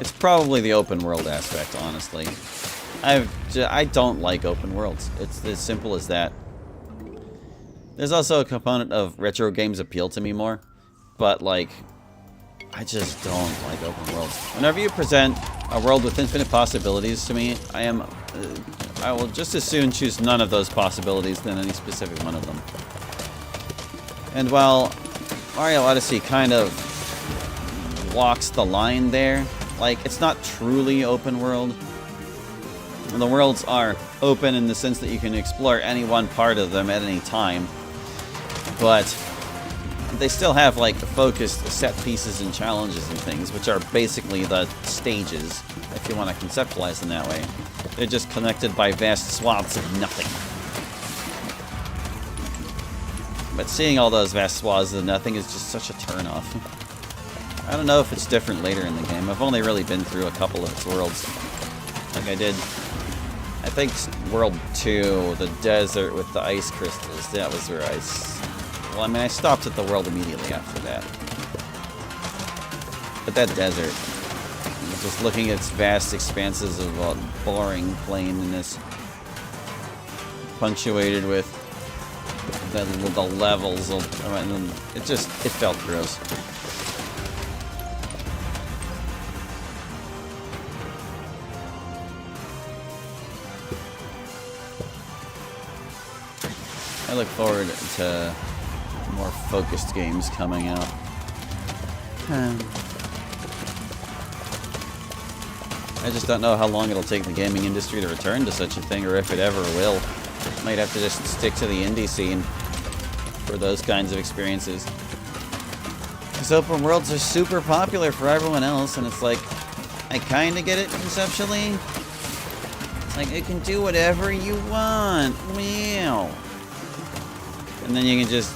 It's probably the open world aspect, honestly. I don't like open worlds. It's as simple as that. There's also a component of retro games appeal to me more, but, like, I just don't like open worlds. Whenever you present a world with infinite possibilities to me, I will just as soon choose none of those possibilities than any specific one of them. And while Mario Odyssey kind of walks the line there, like, it's not truly open world. The worlds are open in the sense that you can explore any one part of them at any time, but they still have, like, focused set pieces and challenges and things, which are basically the stages, if you want to conceptualize them that way. They're just connected by vast swaths of nothing. But seeing all those vast swaths of nothing is just such a turn-off. I don't know if it's different later in the game. I've only really been through a couple of its worlds. Like I did, I think, World 2, the desert with the ice crystals. That was where well, I mean, I stopped at the world immediately after that. But that desert, just looking at its vast expanses of boring plainness, punctuated with the levels of, it felt gross. I look forward to more focused games coming out. I just don't know how long it'll take the gaming industry to return to such a thing, or if it ever will. Might have to just stick to the indie scene for those kinds of experiences. Because open worlds are super popular for everyone else, and it's like, I kind of get it conceptually. It's like, it can do whatever you want. Wow. And then you can just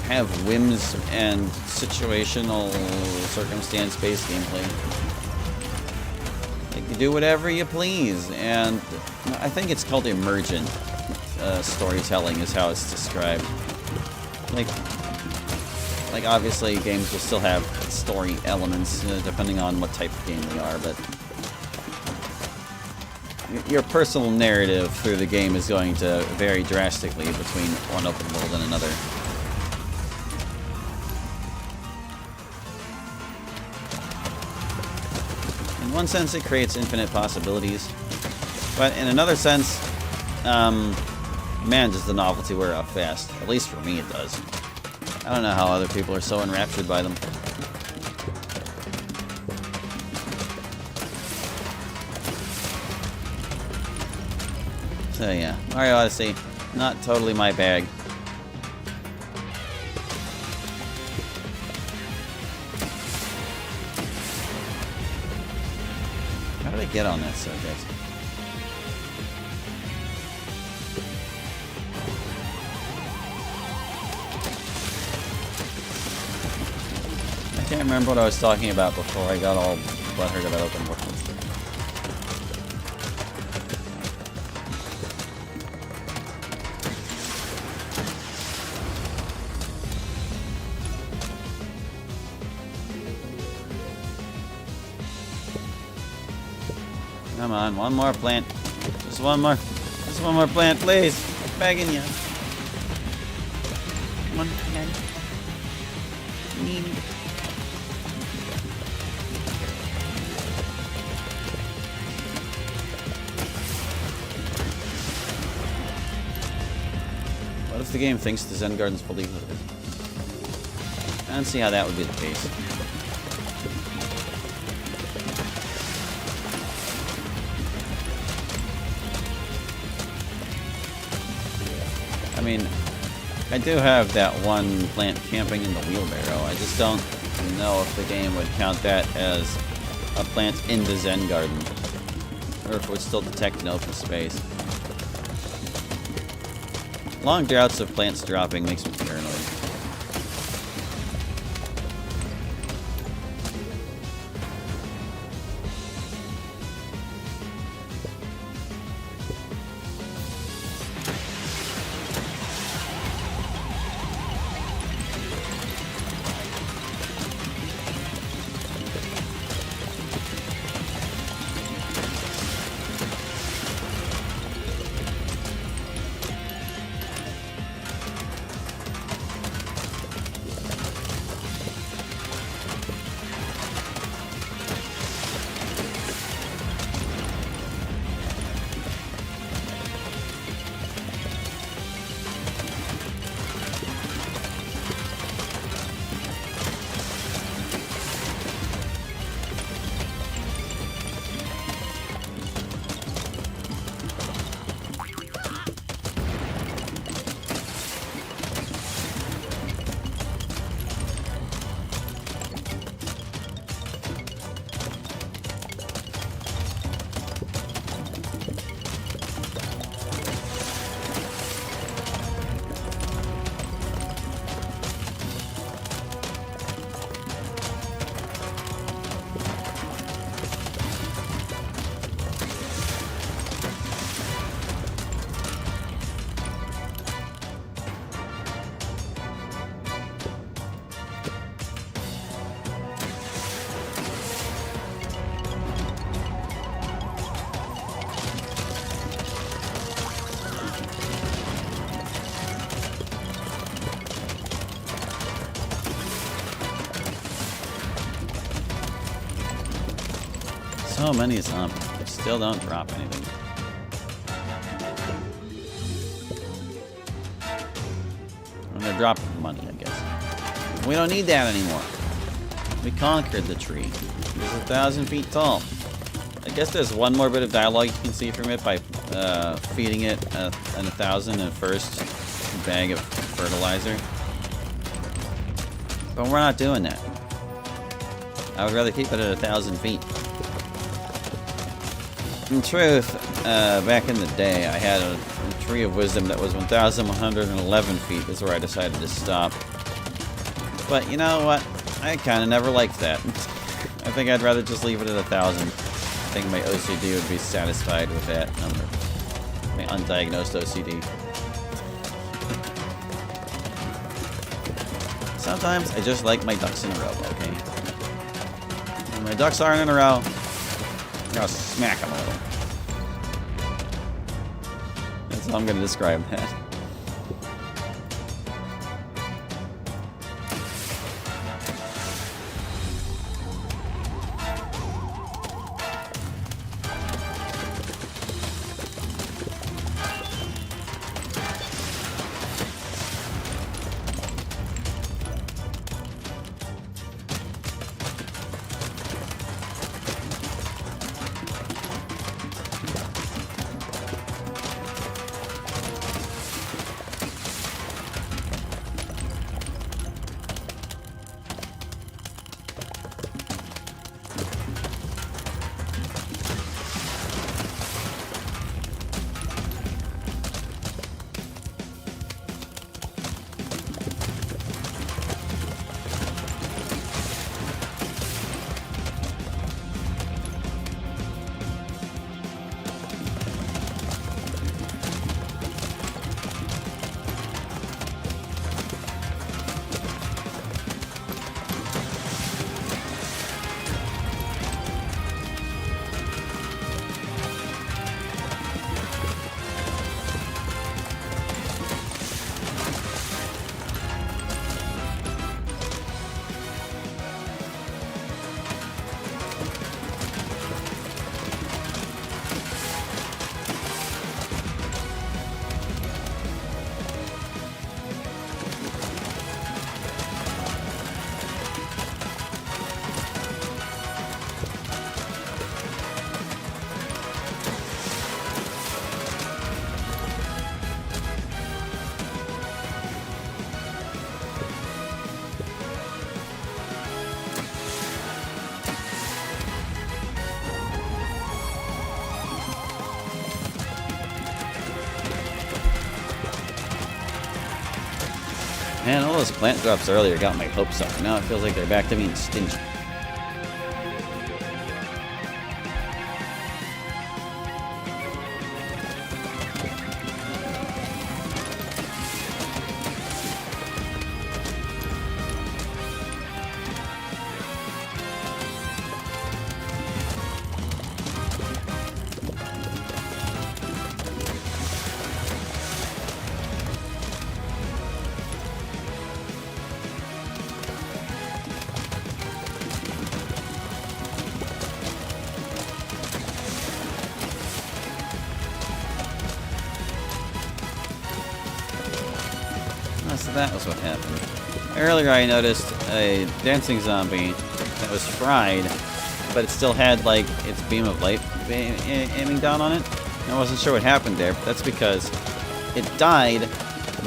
have whims and situational circumstance-based gameplay. You can do whatever you please, and I think it's called emergent storytelling is how it's described. Like obviously games will still have story elements depending on what type of game they are, but your personal narrative through the game is going to vary drastically between one open world and another. In one sense, it creates infinite possibilities, but in another sense, man, does the novelty wear off fast. At least for me, it does. I don't know how other people are so enraptured by them. So yeah, Mario Odyssey, Not totally my bag. How did I get on that subject? I can't remember what I was talking about before I got all butthurt about open world. Come on, one more plant. Just one more. Just one more plant, please. I'm begging you. One plant. Need. What if the game thinks the Zen Garden's fully loaded? I don't see how that would be the case. I mean, I do have that one plant camping in the wheelbarrow. I just don't know if the game would count that as a plant in the Zen Garden, or if it would still detect an open space. Long droughts of plants dropping makes me paranoid. So many zombies. They still don't drop anything. And they're dropping money, I guess. We don't need that anymore. We conquered the tree. It's 1,000 feet tall. I guess there's one more bit of dialogue you can see from it by feeding it an 1,000 and first bag of fertilizer. But we're not doing that. I would rather keep it at 1,000 feet. In truth, back in the day, I had a tree of wisdom that was 1,111 feet. That's where I decided to stop. But you know what? I kind of never liked that. I think I'd rather just leave it at 1,000. I think my OCD would be satisfied with that number. My undiagnosed OCD. Sometimes I just like my ducks in a row, okay? When my ducks aren't in a row, I'm gonna smack them a little. That's how I'm gonna describe that. Man, all those plant drops earlier got my hopes up. Now it feels like they're back to being stingy. So that was what happened. Earlier I noticed a dancing zombie that was fried, but it still had like its beam of light aiming down on it. I wasn't sure what happened there, but that's because it died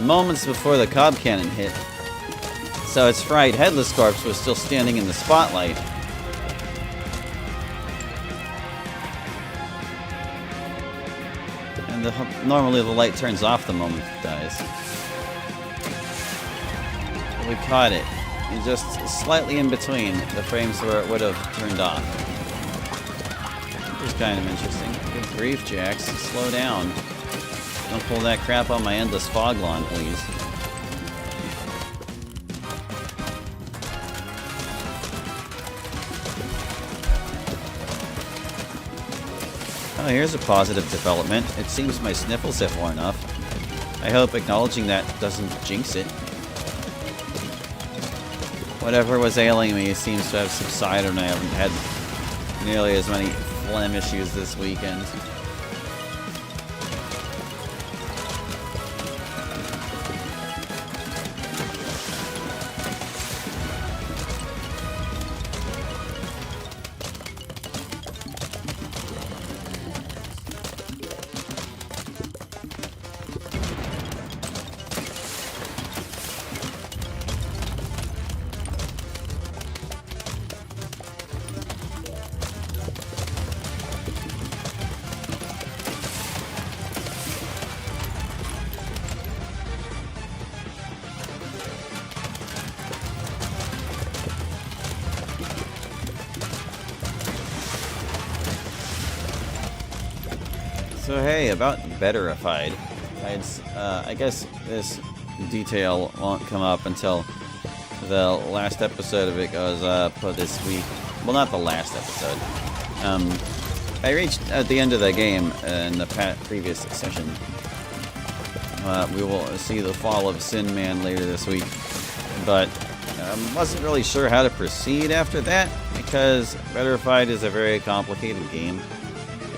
moments before the cob cannon hit. So its fried headless corpse was still standing in the spotlight. And normally the light turns off the moment it dies. We caught it. And just slightly in between the frames where it would have turned off. It was kind of interesting. Good grief, Jax. Slow down. Don't pull that crap on my endless fog lawn, please. Oh, here's a positive development. It seems my sniffles have worn off. I hope acknowledging that doesn't jinx it. Whatever was ailing me seems to have subsided, and I haven't had nearly as many phlegm issues this weekend. So hey, about Betterified. I guess this detail won't come up until the last episode of it goes up this week. Well, not the last episode. I reached at the end of the game in the previous session. We will see the fall of Sin Man later this week, but wasn't really sure how to proceed after that because Betterified is a very complicated game.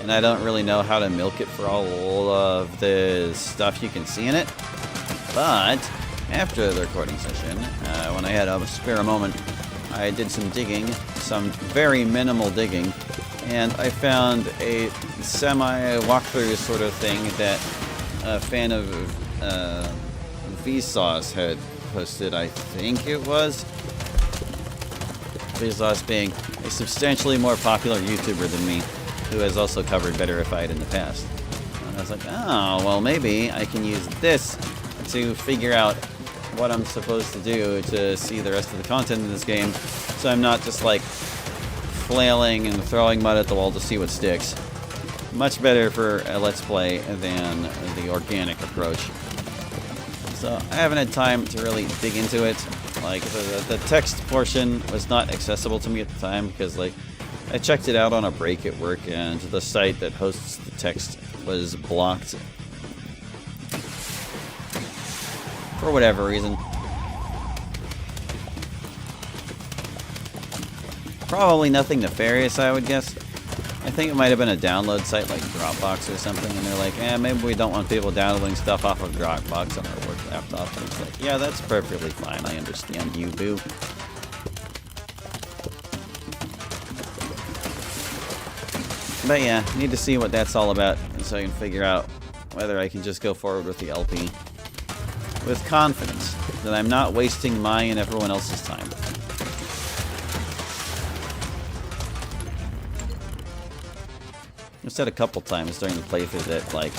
And I don't really know how to milk it for all of the stuff you can see in it. But after the recording session, when I had a spare moment, I did some digging, some very minimal digging, and I found a semi-walkthrough sort of thing that a fan of Vsauce had posted, I think it was. Vsauce being a substantially more popular YouTuber than me, who has also covered Betterified in the past. And I was like, oh, well, maybe I can use this to figure out what I'm supposed to do to see the rest of the content in this game, so I'm not just, like, flailing and throwing mud at the wall to see what sticks. Much better for a Let's Play than the organic approach. So I haven't had time to really dig into it. Like, the text portion was not accessible to me at the time because, like, I checked it out on a break at work, and the site that hosts the text was blocked for whatever reason. Probably nothing nefarious, I would guess. I think it might have been a download site like Dropbox or something, and they're like, maybe we don't want people downloading stuff off of Dropbox on our work laptop. And it's like, yeah, that's perfectly fine. I understand you, boo. But yeah, need to see what that's all about so I can figure out whether I can just go forward with the LP with confidence that I'm not wasting my and everyone else's time. I've said a couple times during the playthrough that, like,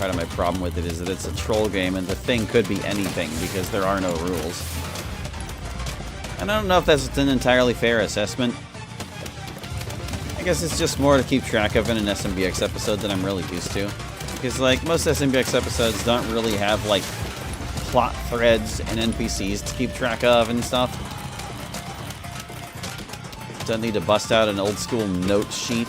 part of my problem with it is that it's a troll game, and the thing could be anything because there are no rules. And I don't know if that's an entirely fair assessment. I guess it's just more to keep track of in an SMBX episode than I'm really used to. Because, like, most SMBX episodes don't really have, like, plot threads and NPCs to keep track of and stuff. Don't need to bust out an old school note sheet.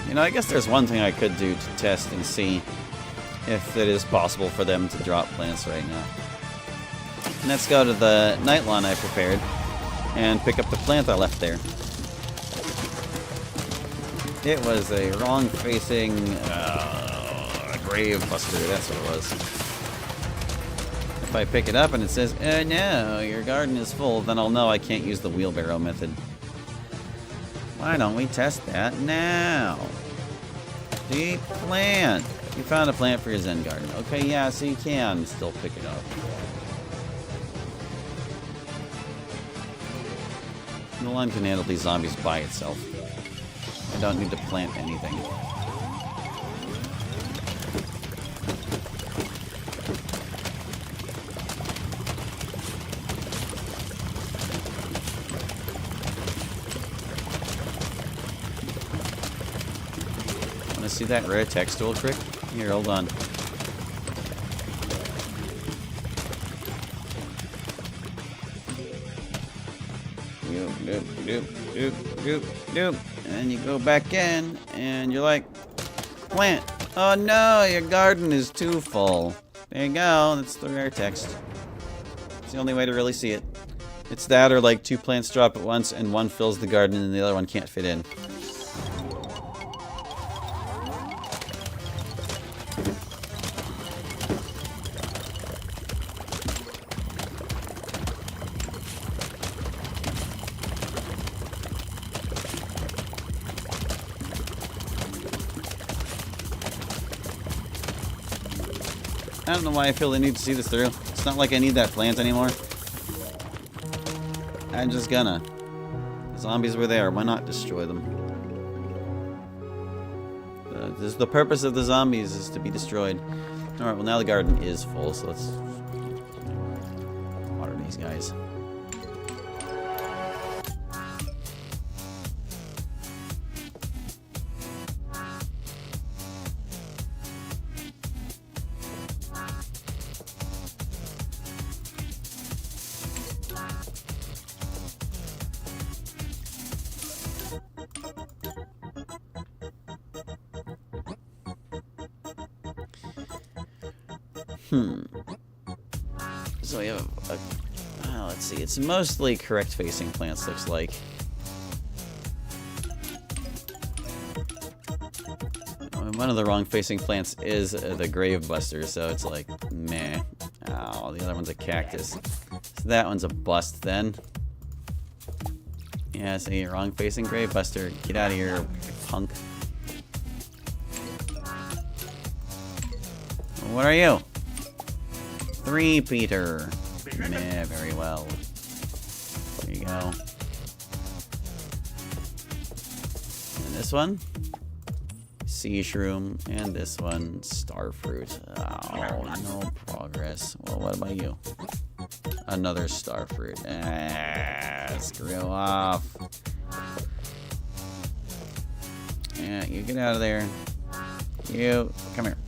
You know, I guess there's one thing I could do to test and see if it is possible for them to drop plants right now. Let's go to the night lawn I prepared and pick up the plant I left there. It was a wrong-facing grave buster, that's what it was. If I pick it up and it says, oh no, your garden is full, then I'll know I can't use the wheelbarrow method. Why don't we test that now? The plant. You found a plant for your Zen garden. Okay, yeah, so you can still pick it up. The lawn can handle these zombies by itself. I don't need to plant anything. See that rare textual trick? Here, hold on. Doop, doop, doop, doop, doop. And you go back in, and you're like, plant. Oh no, your garden is too full. There you go, that's the rare text. It's the only way to really see it. It's that or like 2 plants drop at once, and one fills the garden, and the other one can't fit in. I don't know why I feel the need to see this through. It's not like I need that plant anymore. I'm just gonna. The zombies were there. Why not destroy them? The purpose of the zombies is to be destroyed. Alright, well now the garden is full, so let's water these guys. So we have let's see, it's mostly correct facing plants, looks like. One of the wrong facing plants is the grave buster, so it's like, meh. Oh, the other one's a cactus. So that one's a bust then. Yeah, see, wrong facing grave buster. Get out of here, punk. What are you? 3, Peter. Nah, very well. There you go. And this one? Sea shroom. And this one, star fruit. Oh, no progress. Well, what about you? Another star fruit. Ah, screw off. Yeah, you get out of there. You, come here.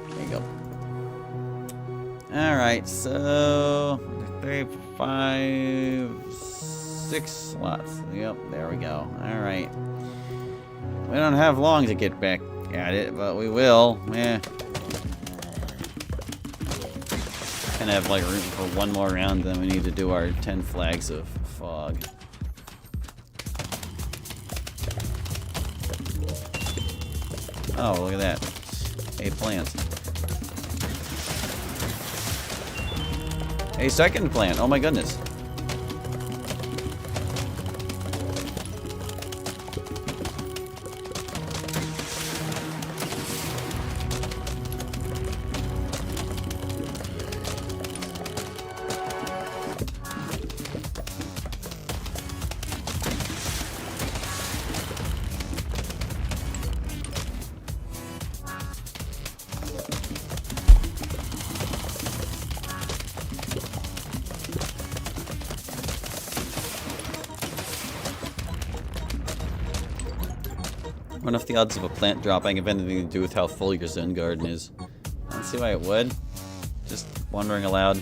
There you go. Alright, so 3, 5, 6 slots. Yep, there we go. Alright. We don't have long to get back at it, but we will. Eh. Gonna have like room for one more round, then we need to do our 10 flags of fog. Oh, look at that. A plant. A second plant. Oh my goodness. I wonder if the odds of a plant dropping have anything to do with how full your Zen garden is. I don't see why it would. Just wondering aloud.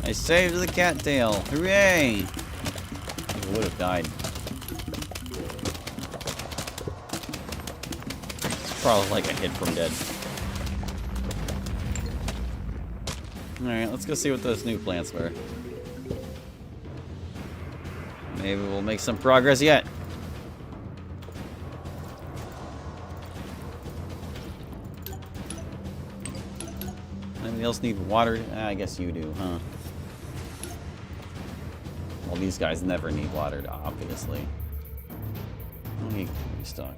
I saved the cattail. Hooray! I would have died. It's probably like a hit from dead. Alright, let's go see what those new plants were. Maybe we'll make some progress yet. Anybody else need water? I guess you do, huh? Well, these guys never need watered, obviously. Let me restock.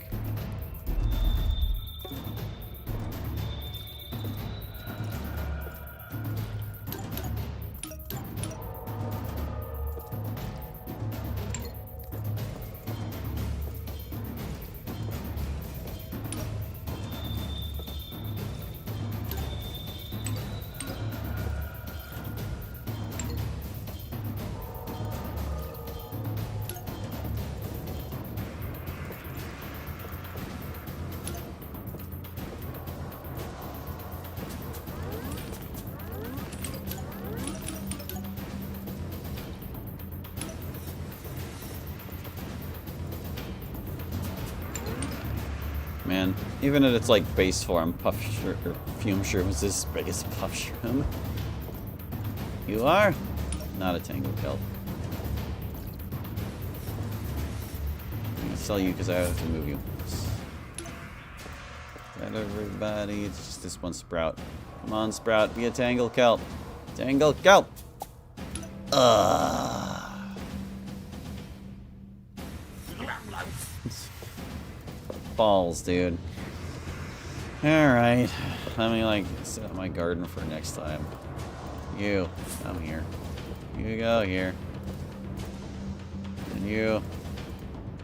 Man, even at its like base form, fume shroom is as big as puff shroom. You are not a tangle kelp. I'm gonna sell you because I have to move you. That everybody, it's just this one sprout. Come on, sprout, be a tangle kelp. Tangle kelp. Balls, dude. Alright. Let me, like, set up my garden for next time. You, come here. You go here. And you.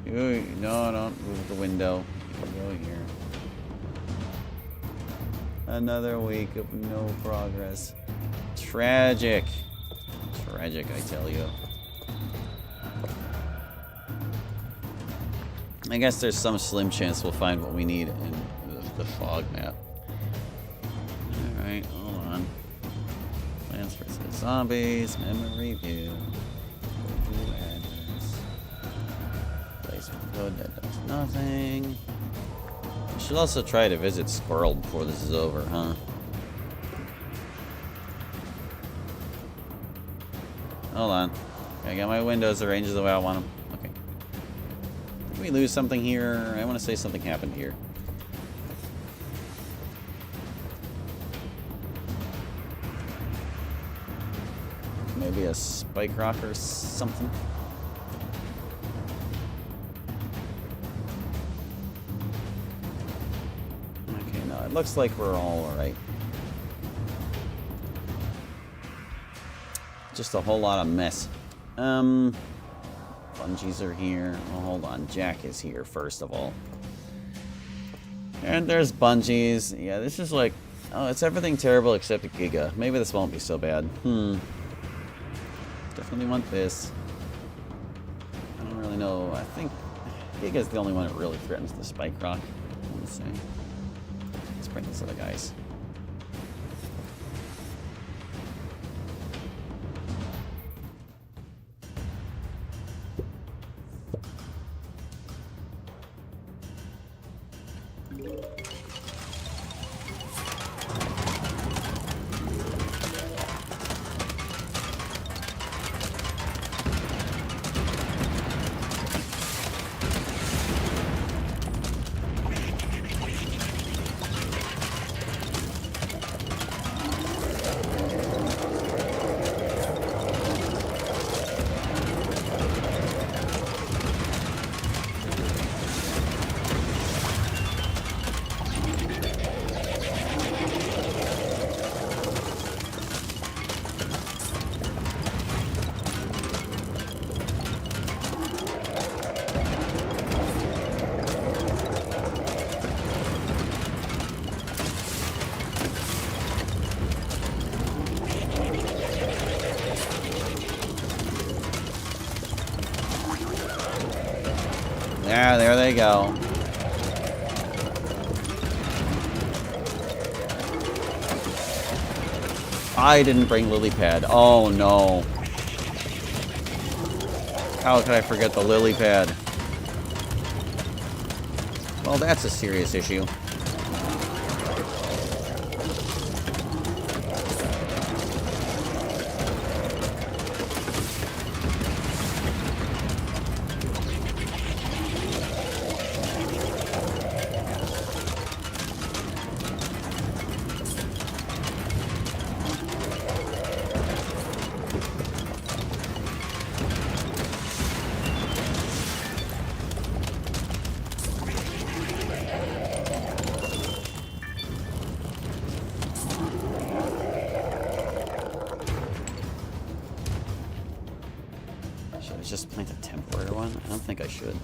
You, no, don't move the window. You go here. Another week of no progress. Tragic. Tragic, I tell you. I guess there's some slim chance we'll find what we need in the fog map. Alright, hold on. Plants versus zombies. Memory view. Go to address. Placement code. That does nothing. I should also try to visit Squirrel before this is over, huh? Hold on. Okay, I got my windows arranged the way I want them. Okay. Did we lose something here? I want to say something happened here. Maybe a spike rock or something. Okay, no, it looks like we're all alright. Just a whole lot of mess. Bungees are here. Well, hold on. Jack is here, first of all. And there's bungees. Yeah, this is like... Oh, it's everything terrible except a Giga. Maybe this won't be so bad. Definitely want this. I don't really know. I think Giga's the only one that really threatens the spike rock. I want to say. Let's bring these other guys. Yeah, there they go. I didn't bring lily pad. Oh no. How could I forget the lily pad? Well, that's a serious issue. Just plant a temporary one? I don't think I should.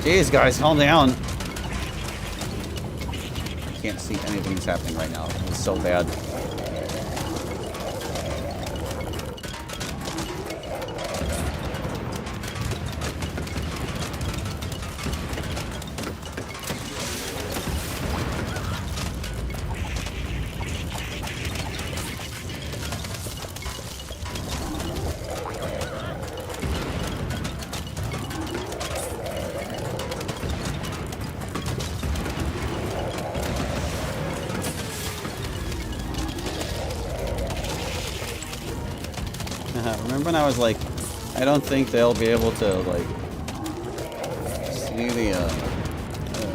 Jeez, guys, calm down. I can't see anything that's happening right now. It's so bad. Remember when I was like, I don't think they'll be able to, like, see the,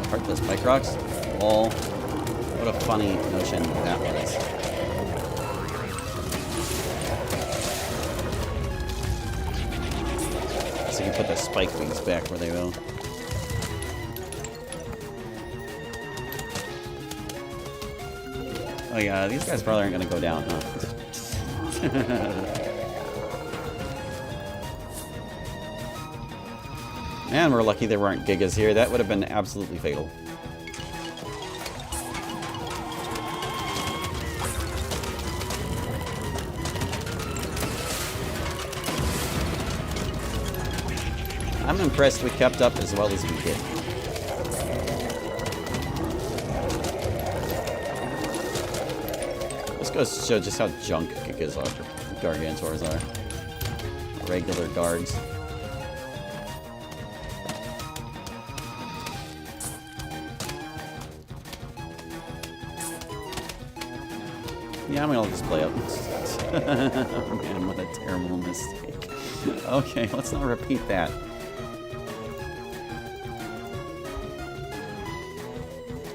heartless spike rocks? Lol. What a funny notion that was. So you put the spike wings back where they go. Oh yeah, these guys probably aren't gonna go down, huh? Man, we're lucky there weren't Gigas here. That would have been absolutely fatal. I'm impressed we kept up as well as we did. This goes to show just how junk Gigas are, Gargantors are. Regular guards. Yeah, I'm gonna just play up. Oh man, what a terrible mistake. Okay, let's not repeat that.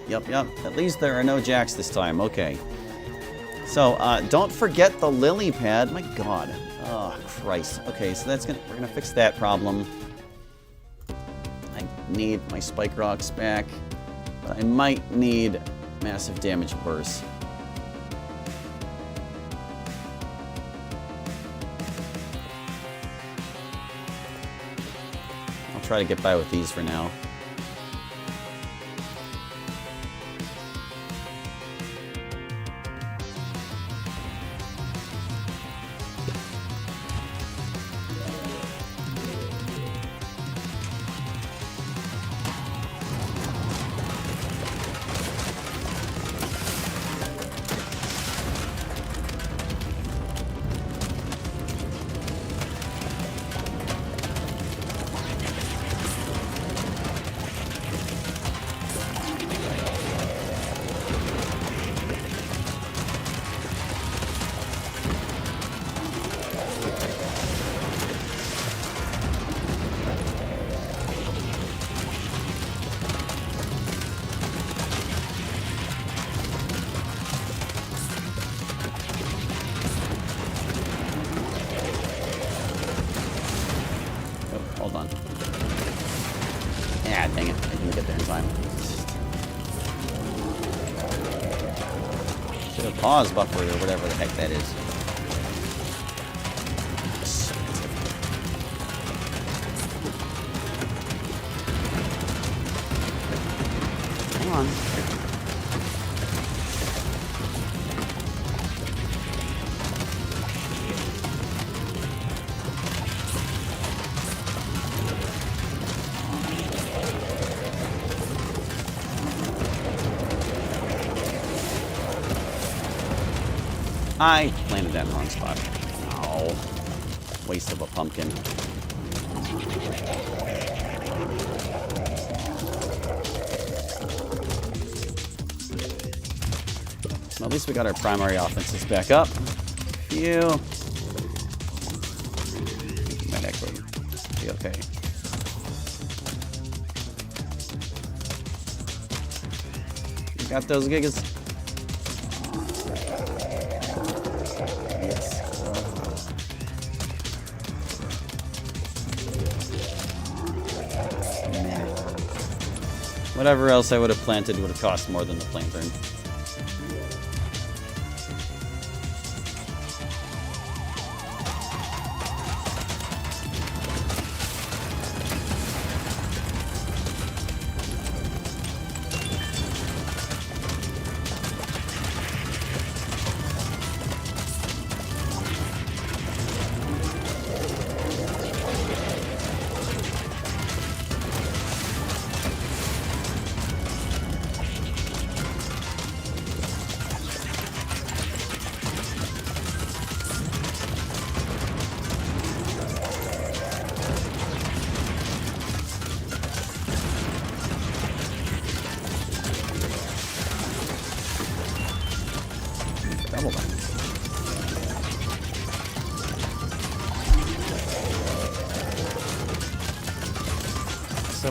Yep. At least there are no jacks this time. Okay. So, don't forget the lily pad. My god. Oh, Christ. Okay, so we're gonna fix that problem. I need my spike rocks back. But I might need massive damage bursts. I'll try to get by with these for now. Hold on. Yeah, dang it. I didn't get there in time. Should have pause buffer or whatever the heck that is. Hang on. I landed that in the wrong spot. Oh, waste of a pumpkin. Well, at least we got our primary offenses back up. Phew. Might actually be okay. You got those gigas? Whatever else I would have planted would have cost more than the plant burn.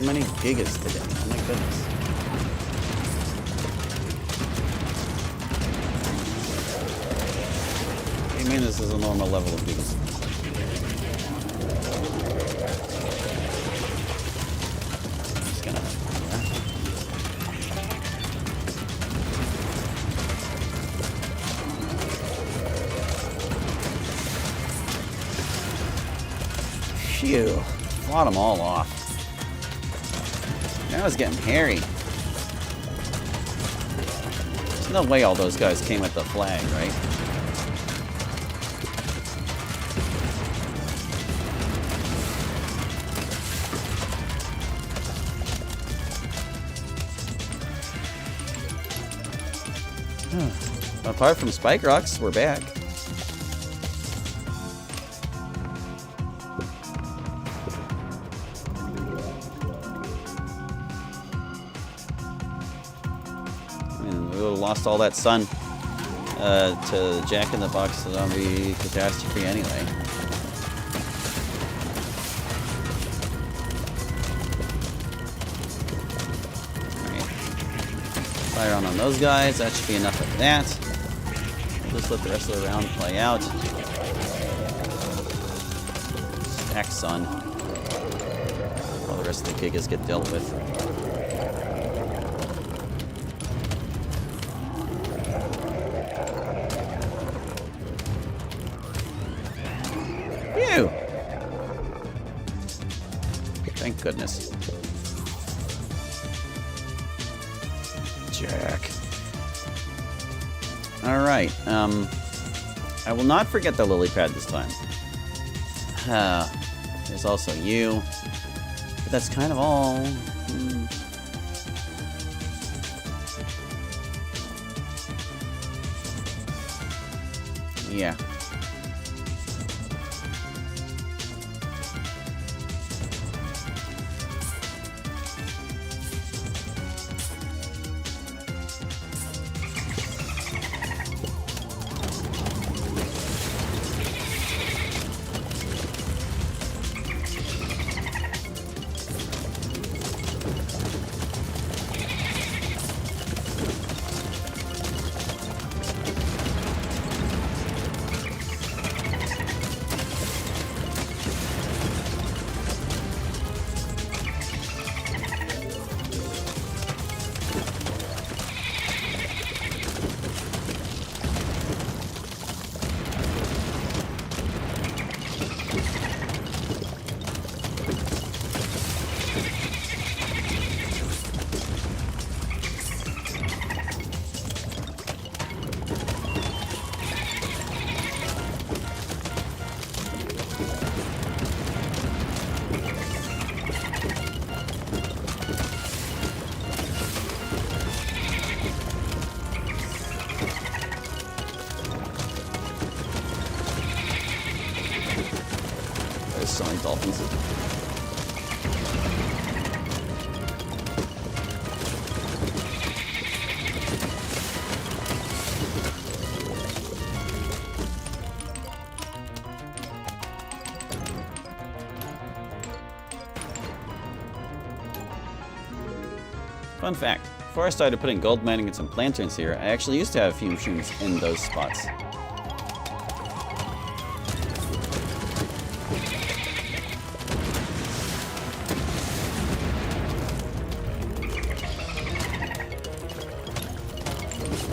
many gigas today. Oh my goodness. What do you mean this is a normal level of gigas? Just gonna... Phew. Fought them all off. Now it's getting hairy. There's no way all those guys came with the flag, right? Apart from Spike Rocks, we're back. Lost all that sun to Jack in the Box zombie catastrophe anyway. Right. Fire on those guys. That should be enough of that. We'll just let the rest of the round play out. Stack sun. All the rest of the gigas get dealt with. Thank goodness. Jack. Alright, I will not forget the lily pad this time. There's also you. But that's kind of all. Yeah. So many dolphins. Fun fact, before I started putting gold mining and some lanterns here, I actually used to have a few machines in those spots.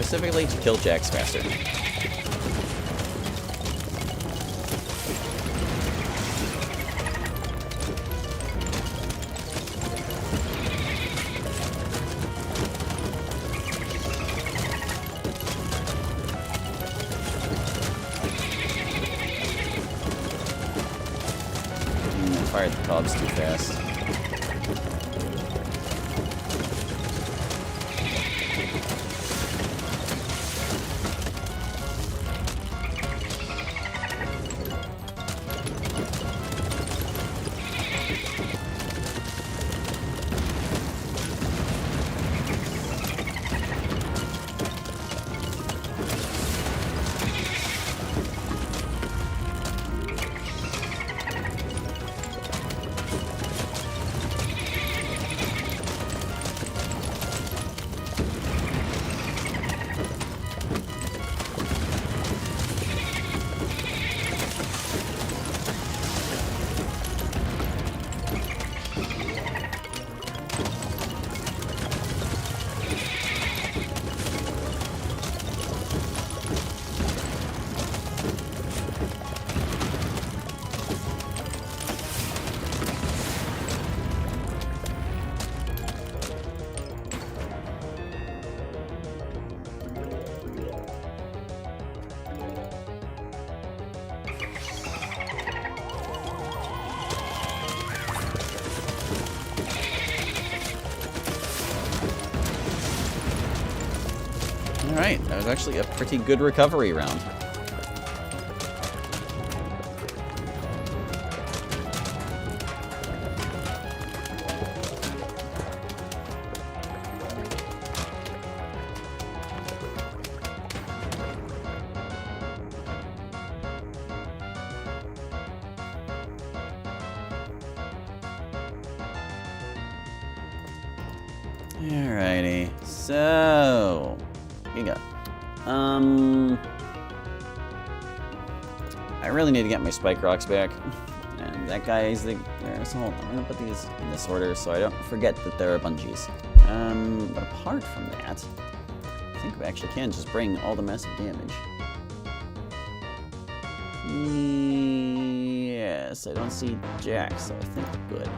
Specifically to kill Jacks faster. I fired the cobs too fast. Alright, that was actually a pretty good recovery round. Alrighty, so here you go. I really need to get my spike rocks back, and that guy is there. So hold on, I'm gonna put these in this order so I don't forget that there are bungees. But apart from that, I think we actually can just bring all the massive damage. Yes, I don't see Jack, so I think we're good.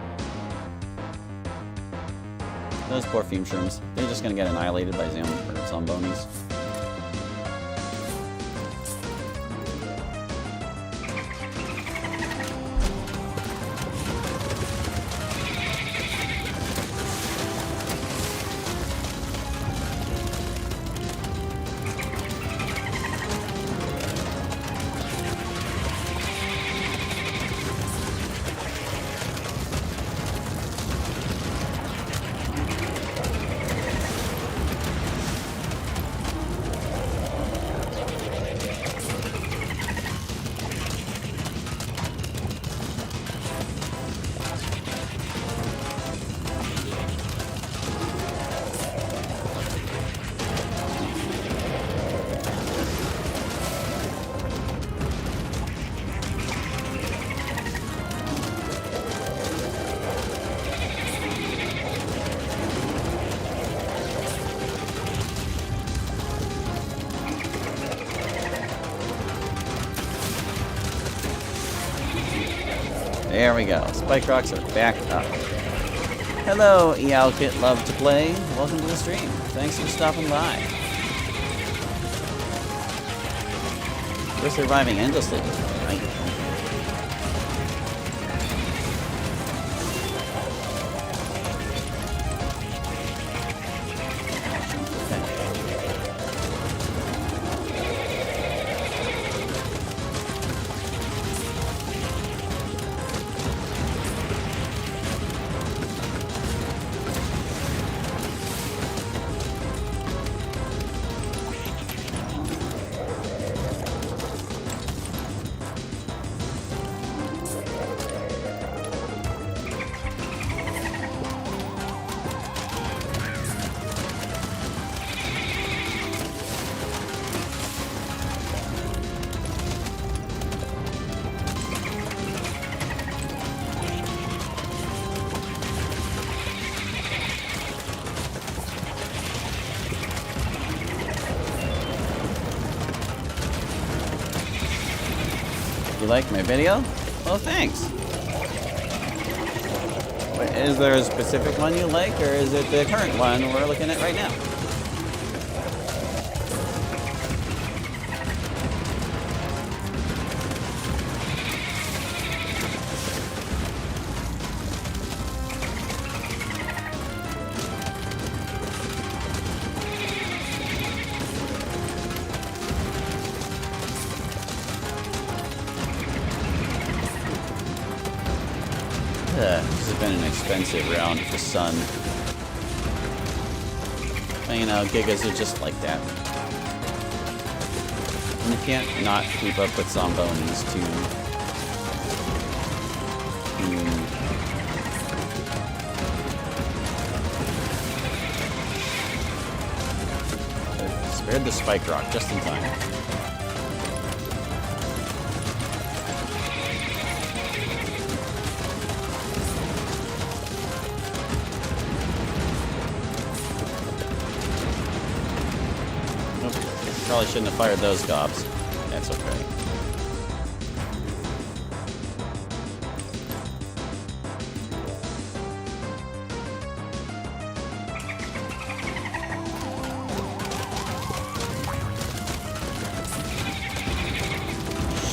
Those poor fume shrooms. They're just gonna get annihilated by zombonis. There we go. Spike rocks are back up. Hello, Eowkit Love to Play. Welcome to the stream. Thanks for stopping by. We're surviving endlessly. Right? You like my video? Well, thanks. Wait, is there a specific one you like, or is it the current one we're looking at right now? This has been an expensive round for Sun. But, you know, Gigas are just like that. And you can't not keep up with Zombonis too. Spared the Spike Rock just in time. Probably shouldn't have fired those gobs. That's okay.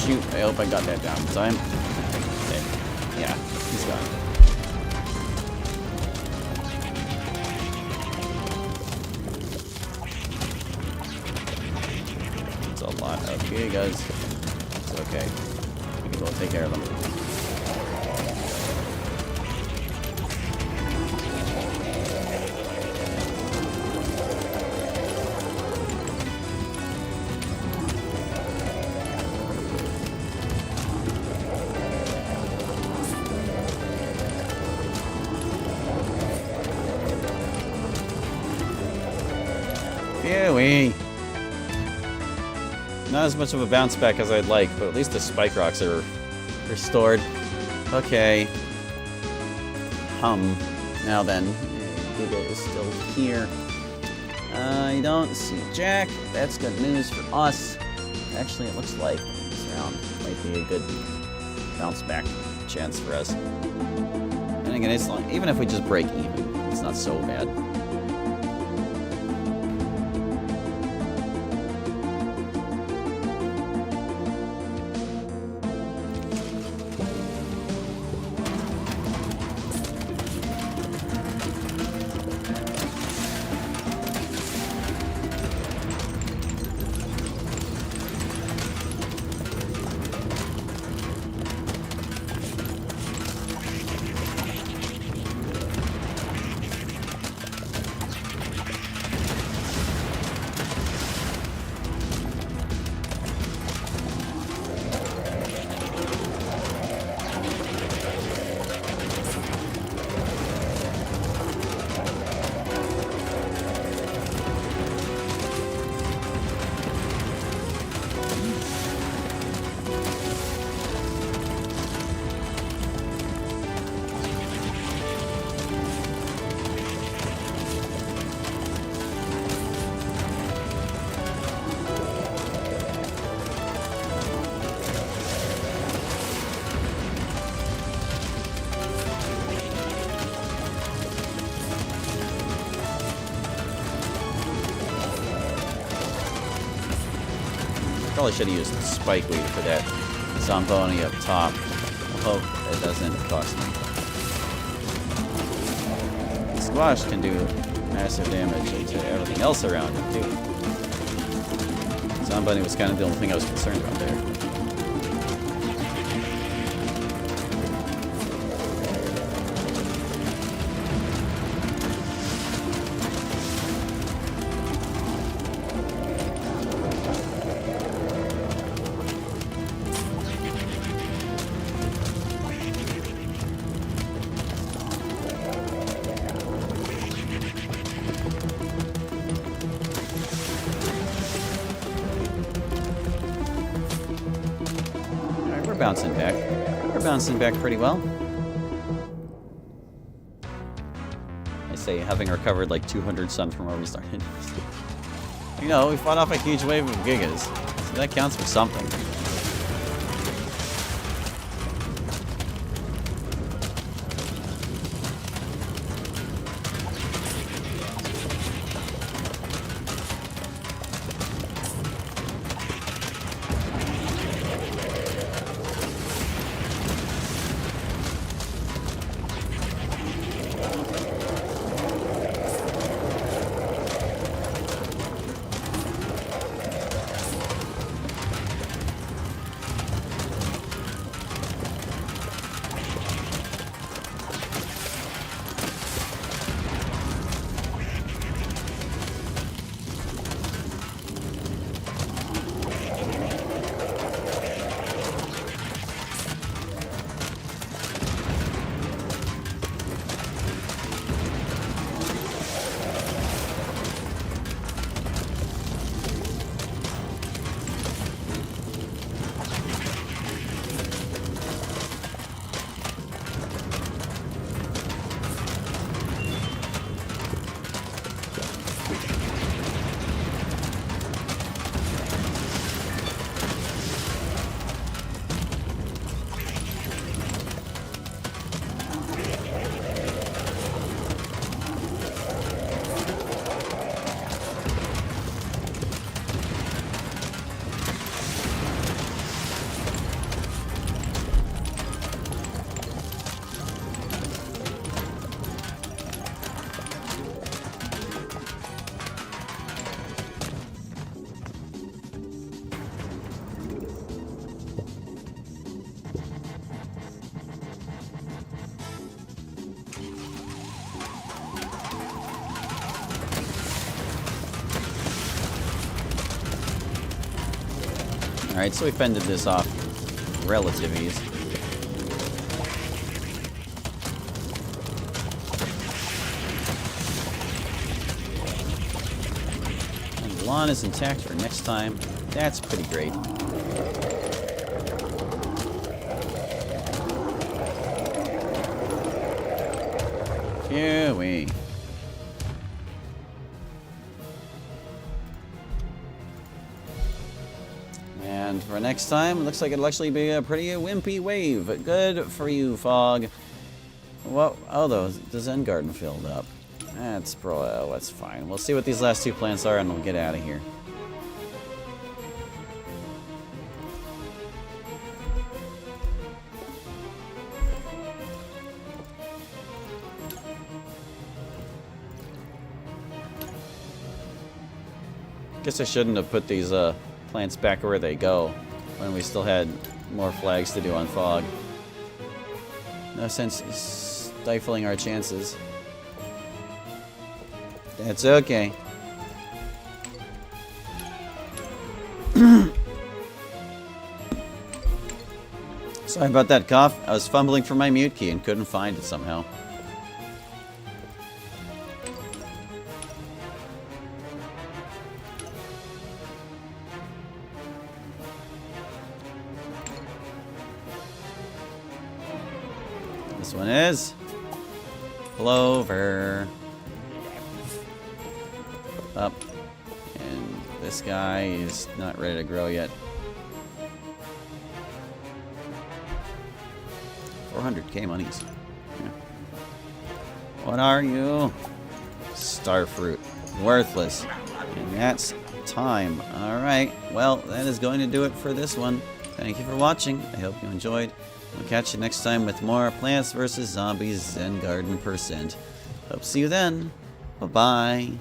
Shoot, I hope I got that down in time. Okay. Yeah, he's gone. Gigas. It's okay. We can both take care of them. Phew-wee. Not as much of a bounce back as I'd like, but at least the spike rocks are restored. Okay. Now then, Giga is still here. I don't see Jack. That's good news for us. Actually, it looks like this round might be a good bounce back chance for us. And again, it's like, even if we just break even, it's not so bad. Probably should have used the spike lead for that Zamboni up top. I hope it doesn't cost me. The squash can do massive damage to everything else around it too. Zamboni was kind of the only thing I was concerned about there. Bouncing back. We're bouncing back pretty well. I say, having recovered like 200 sun from where we started. You know, we fought off a huge wave of gigas, so that counts for something. Alright, so we fended this off relative ease. And the lawn is intact for next time. That's pretty great. Phew-wee. And for next time, it looks like it'll actually be a pretty wimpy wave. Good for you, Fog. What? Oh, the Zen Garden filled up. That's that's fine. We'll see what these last two plants are, and we'll get out of here. Guess I shouldn't have put these plants back where they go when we still had more flags to do on Fog. No sense stifling our chances. That's okay. Sorry about that cough. I was fumbling for my mute key and couldn't find it somehow. This one is Clover. Up. And this guy is not ready to grow yet. 400k monies. Yeah. What are you? Starfruit. Worthless. And that's time. Alright. Well, that is going to do it for this one. Thank you for watching. I hope you enjoyed. We'll catch you next time with more Plants vs. Zombies Zen Garden %. Hope to see you then. Bye-bye.